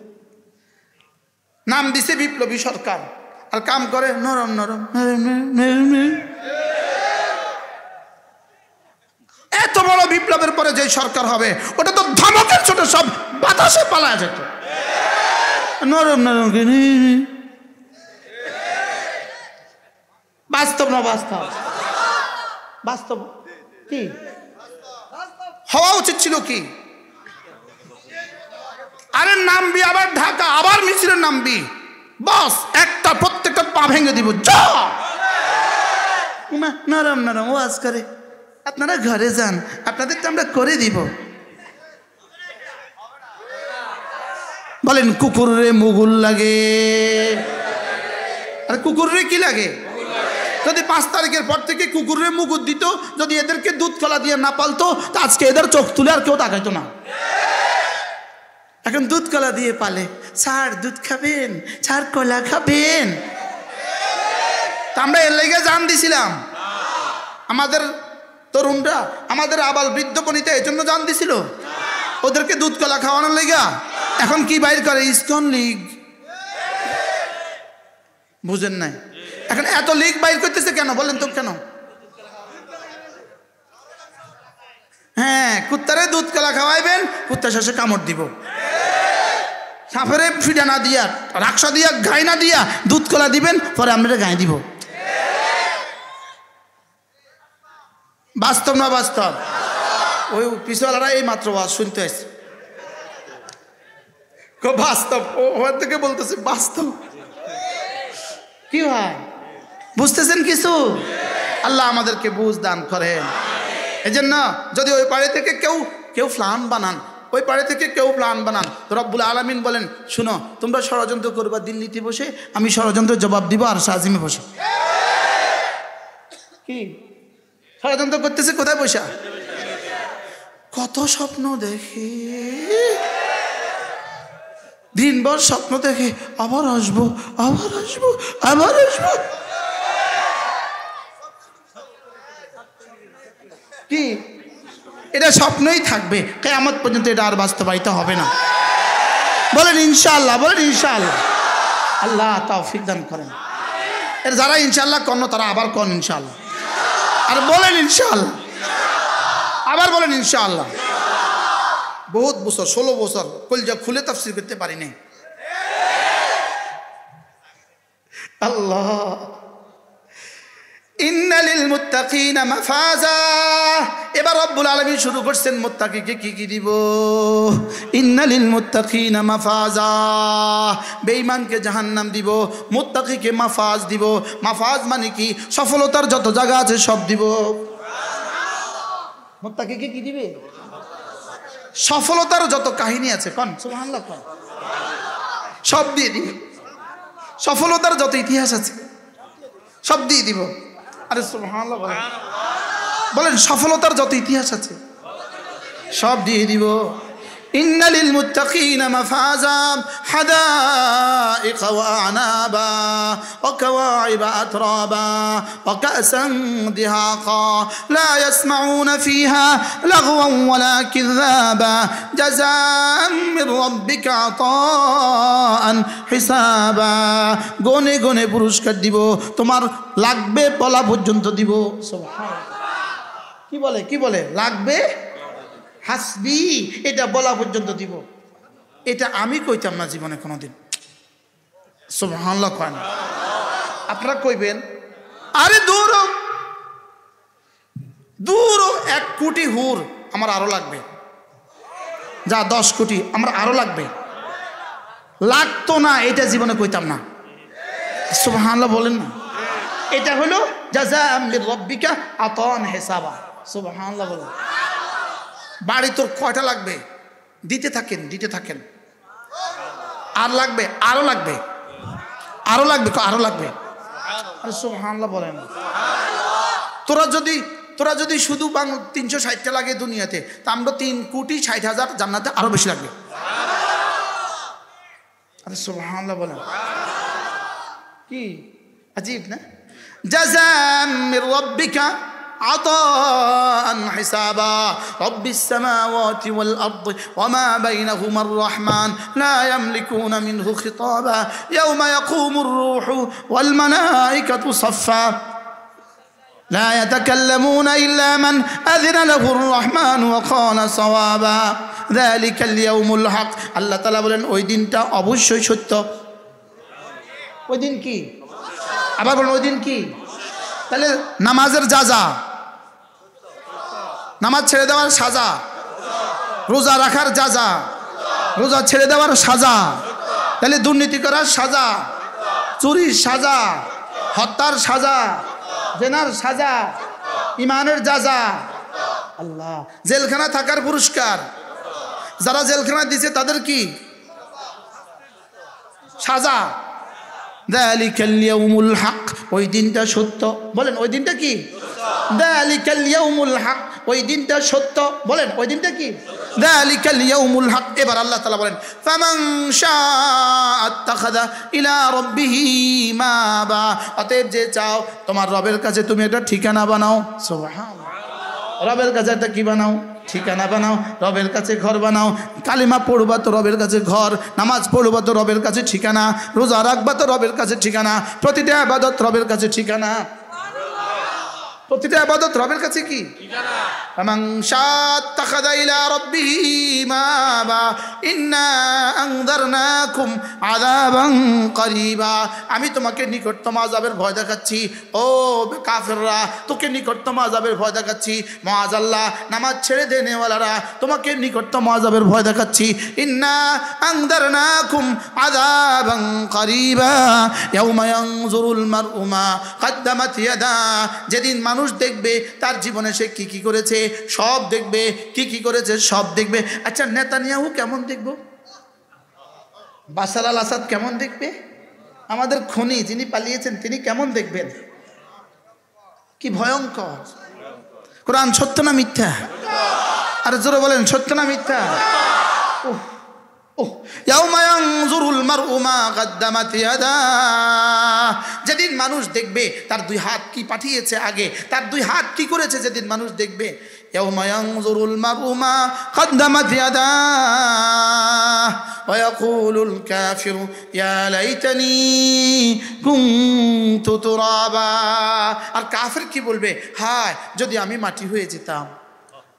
Speaker 1: নাম দিছে বিপ্লবী সরকার, আর কাম করে নরম নরম। এত বড় বিপ্লবের পরে যে সরকার হবে, ওটা তো ধমকের ছোট, সব বাতাসে পালায় যেত। নরম নরম বাস্তব না বাস্তব? বাস্তব কি হওয়া উচিত ছিল? কি আরে নামবি, আবার ঢাকা, আবার মিছিলের নামবি, বস একটা প্রত্যেকটা পা ভেঙে দিব। নরম নরম ওয়াজ করে, আপনারা ঘরে যান, আপনাদের তো আমরা করে দিব। বলেন কুকুরে মুগুল লাগে, আর কুকুরে কি লাগে? যদি 5 তারিখের পর থেকে কুকুরে মুগুর দিত, যদি এদেরকে দুধ কলা দিয়ে না পালতো, তো আজকে এদের চোখ তুলে আর কেউ তাকাইতো না। এখন দুধ কলা দিয়ে পালে। স্যার দুধ খাবেন, স্যার কলা খাবেন। তা আমরা এর লেগে জান দিছিলাম, আমাদের তরুণরা, আমাদের আবাল বৃদ্ধ বনিতা এই জন্য জান দিছিল, ওদেরকে দুধ কলা খাওয়ানোর লেগা। এখন কি বাইর করে? ইসকন লীগ। বুঝেন নাই? এখন এত লীগ বাইর করতেছে কেন বলেন তো? কেন? হ্যাঁ, কুত্তারে দুধ কলা খাওয়াইবেন, কুত্তা শেষে কামড় দিব। সাপেরে ফিডা না দিয়া, রাক্সা দিয়া, গায়ে না দিয়া দুধ কলা দিবেন, পরে আমরা গায়ে দিব। বাস্তব না বাস্তব? ওই পিছওয়ালারা এই মাত্র ওয়াজ শুনতে আসছে, বাস্তব। ওর থেকে বলতেছে বাস্তব। কি হয় বুঝতেছেন কিছু? আল্লাহ আমাদেরকে বুঝ দান করেন। এই জন্য যদি ওই পাড়ে থেকে কেউ প্ল্যান বানান, ওই পাড়ে থেকে কেউ প্ল্যান বানান, তো রব্বুল আলামিন বলেন, শুনো তোমরা ষড়যন্ত্র করবা দিল্লিতে বসে, আমি ষড়যন্ত্রের জবাব দিব আর শাহজিমে বসে। কি ষড়যন্ত্র করতেছে কোথায় বসা? কত স্বপ্ন দেখে, দিনভর স্বপ্ন দেখে, আবার আসবো, আবার আসবো, আবার আসবো। কি এটা স্বপ্নই থাকবে কিয়ামত পর্যন্ত, এটা আর বাস্তবায়িত হবে না। বলেন ইনশাআল্লাহ, বলেন ইনশাআল্লাহ। আল্লাহ তৌফিক দান করেন। এর যারা ইনশাআল্লাহ কর্ণ তারা আবার কন ইনশাআল্লাহ, আর বলেন ইনশাআল্লাহ, আবার বলেন ইনশাআল্লাহ। বহুত বছর, 16 বছর কলজা খুলে তাফসীর করতে পারি নাই। আল্লাহ, ইন্নালিল মুত্তাকিনা মাফাজা। এবার রব্বুল আলামিন শুরু করছেন মুত্তাকিকে কি কি দিব। ইন্নালিল মুত্তাকিনা মাফাজা, বেঈমানকে জাহান্নাম দিব, মুত্তাকিকে মাফাজ দিব। মাফাজ মানে কি? সফলতার যত জায়গা আছে সব দিব। মুত্তাকিকে কি দিবে? সফলতার যত কাহিনী আছে, কোন সুবহানাল্লাহ, কোন সব দিয়ে দিব। সফলতার যত ইতিহাস আছে সব দিয়ে দিব। আরে সুবহানাল্লাহ বলেন, সফলতার যত ইতিহাস আছে সব দিয়ে দিব। ইন্নালিল মুত্তাকিনা মাফাজা হাদাইকা ওয়া আনাবা ওয়া কাওয়াইবা আতরাবা ওয়া কাসান দিহাকা লা ইয়াসমাউনা ফিহা লাগওয়ান ওয়ালা কিযাবা জাযাআন মির রাব্বিকা আতাআন হিসাবা। গনে গনে পুরস্কার দিব, তোমার লাগবে বলা পর্যন্ত দিব। সুবহানাল্লাহ। কি বলে, কি বলে? লাগবে হাসবি, এটা বলা পর্যন্ত দিব। এটা আমি কইতাম না জীবনে কোনোদিন। সুবহানাল্লাহ। কয় আপনারা কইবেন, আরে দূর দূর 1 কোটি হুর আমার আরো লাগবে, যা 10 কোটি আমার আরো লাগবে। লাগতো না, এটা জীবনে কইতাম না। সুবহানাল্লাহ বলেন না। এটা হলো জাযাআম লিরাব্বিকা আতান হিসাবা। সুবহানাল্লাহ বলেন। বাড়ি তোর কয়টা লাগবে? দিতে থাকেন, দিতে থাকেন। আর লাগবে, আরো লাগবে, আরো লাগবে, আরো লাগবে। আরে সুবহানাল্লাহ বলেন। তোরা যদি শুধু 360টা লাগে দুনিয়াতে, তা আমরা 3,60,000 জান্নাতে আরো বেশি লাগবে। আরে সুবহানাল্লাহ বলেন। কি আজীব না? জাযাআম মির রাব্বিকা عطاء حسابا رب السماوات والأرض وما بينهما الرحمن لا يملكون منه خطابا يوم يقوم الروح والملائكة صفا لا يتكلمون إلا من أذن له الرحمن وقال صوابا ذلك اليوم الحق। আল্লাহ তাআলা বলেন ওই দিনটা অবশ্যই সত্য। ওই দিন কি? আবার বলেন ওই দিন কি? তাহলে নামাজের যা, নামাজ ছেড়ে দেওয়ার সাজা, রোজা রাখার যা, রোজা ছেড়ে দেওয়ার সাজা, তাহলে দুর্নীতি করার সাজা, চুরির সাজা, হত্যার সাজা, জেনার সাজা, ইমানের যা। আল্লাহ, জেলখানা থাকার পুরস্কার, যারা জেলখানা দিছে তাদের কি সাজা। যালিকাল ইয়াউমুল হক, ওই দিনটা সত্য। বলেন ওই দিনটা কি? যালিকাল ইয়াউমুল হক, ওই দিনটা সত্য। বলেন ওই দিনটা কি? যালিকাল ইয়াউমুল হক। এবার আল্লাহ তাআলা বলেন ফামান শাআ আত্তাখাযা ইলা রাব্বিহি মাবা। অতএব যে চাও তোমার রবের কাছে তুমি একটা ঠিকানা বানাও। সুবহানাল্লাহ। রবের কাছে একটা কি বানাও? ঠিকানা বানাও। রবের কাছে ঘর বানাও। কালিমা পড়বা তো রবের কাছে ঘর, নামাজ পড়বা তো রবের কাছে ঠিকানা, রোজা রাখবা তো রবের কাছে ঠিকানা, প্রতিটা ইবাদত রবের কাছে ঠিকানা। প্রতিটা ইবাদত রবের কাছে কি ঠিকানা। ফামান শাআত্তাখাযা ইলা রাব্বিহি মাবা ইন্না আনযারনাকুম আযাবান করিবা। আমি তোমাকে নিকটতম আযাবের ভয় দেখাচ্ছি। ও কাফেররা, তোকে নিকটতম আযাবের ভয় দেখাচ্ছি। মুআযাল্লাহ, নামাজ ছেড়ে দেনেওয়ালারা, তোমাকে নিকটতম আযাবের ভয় দেখাচ্ছি। ইন্না আনযারনাকুম আযাবান করিবা ইয়াওমা ইয়ানজুরুল মারউ মা কদ্দামাত ইয়াদা। যেদিন মানুষ দেখবে তার জীবনে সে কি কি করেছে সব দেখবে, কি কি করেছে সব দেখবে। আচ্ছা, নেতানিয়াহু কেমন দেখব? বাশার আল আসাদ কেমন দেখবে? আমাদের খনি যিনি পালিয়েছেন তিনি কেমন দেখবেন? কি ভয়ঙ্কর। কোরআন সত্য না মিথ্যা? আরে জোরে বলেন, সত্য না মিথ্যা? যেদিন মানুষ দেখবে তার দুই হাত কি পাঠিয়েছে আগে, তার দুই হাত কি করেছে, যেদিন মানুষ দেখবে ইয়াউমা ইয়ানজুরুল মারউ মা কদ্দামাত ইয়াদাহ ওয়া ইয়াকুলুল কাফিরু ইয়া লাইতানি কুনতু তুরাবা। আর কাফির কি বলবে? হায় যদি আমি মাটি হয়ে যেতাম,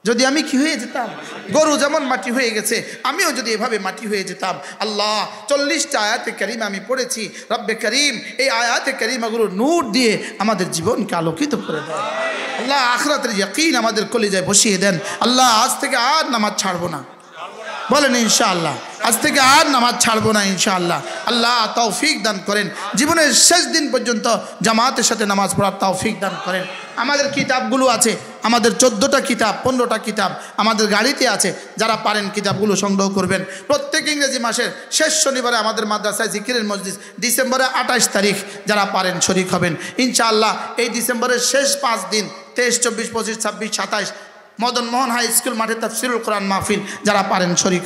Speaker 1: যদি আমি কি হয়ে যেতাম, গরু যেমন মাটি হয়ে গেছে আমিও যদি এভাবে মাটি হয়ে যেতাম। আল্লাহ 40টা আয়াতে কারিমা আমি পড়েছি, রব্বে করিম এই আয়াতে কারিমাগুলোর নূর দিয়ে আমাদের জীবনকে আলোকিত করে দেন। আল্লাহ আখিরাতের ইয়াকিন আমাদের কলিজায় বসিয়ে দেন। আল্লাহ আজ থেকে আর নামাজ ছাড়বো না, বলেন ইনশাআল্লাহ, আজ থেকে আর নামাজ ছাড়বো না ইনশাআল্লাহ। আল্লাহ তৌফিক দান করেন, জীবনের শেষ দিন পর্যন্ত জামাতের সাথে নামাজ পড়ার তৌফিক দান করেন। আমাদের কিতাবগুলো আছে, আমাদের 14টা কিতাব 15টা কিতাব আমাদের গাড়িতে আছে, যারা পারেন কিতাবগুলো সংগ্রহ করবেন। প্রত্যেক ইংরেজি মাসের শেষ শনিবারে আমাদের মাদ্রাসায় জিকিরের মজলিস, ডিসেম্বরের 28 তারিখ, যারা পারেন শরীক হবেন ইনশাআল্লাহ। এই ডিসেম্বরের শেষ 5 দিন 23, 24, 25, 26, 27 মদন মোহন হাই স্কুল মাঠে তাফসীরুল কোরআন মাহফিল, যারা পারেন শরীক।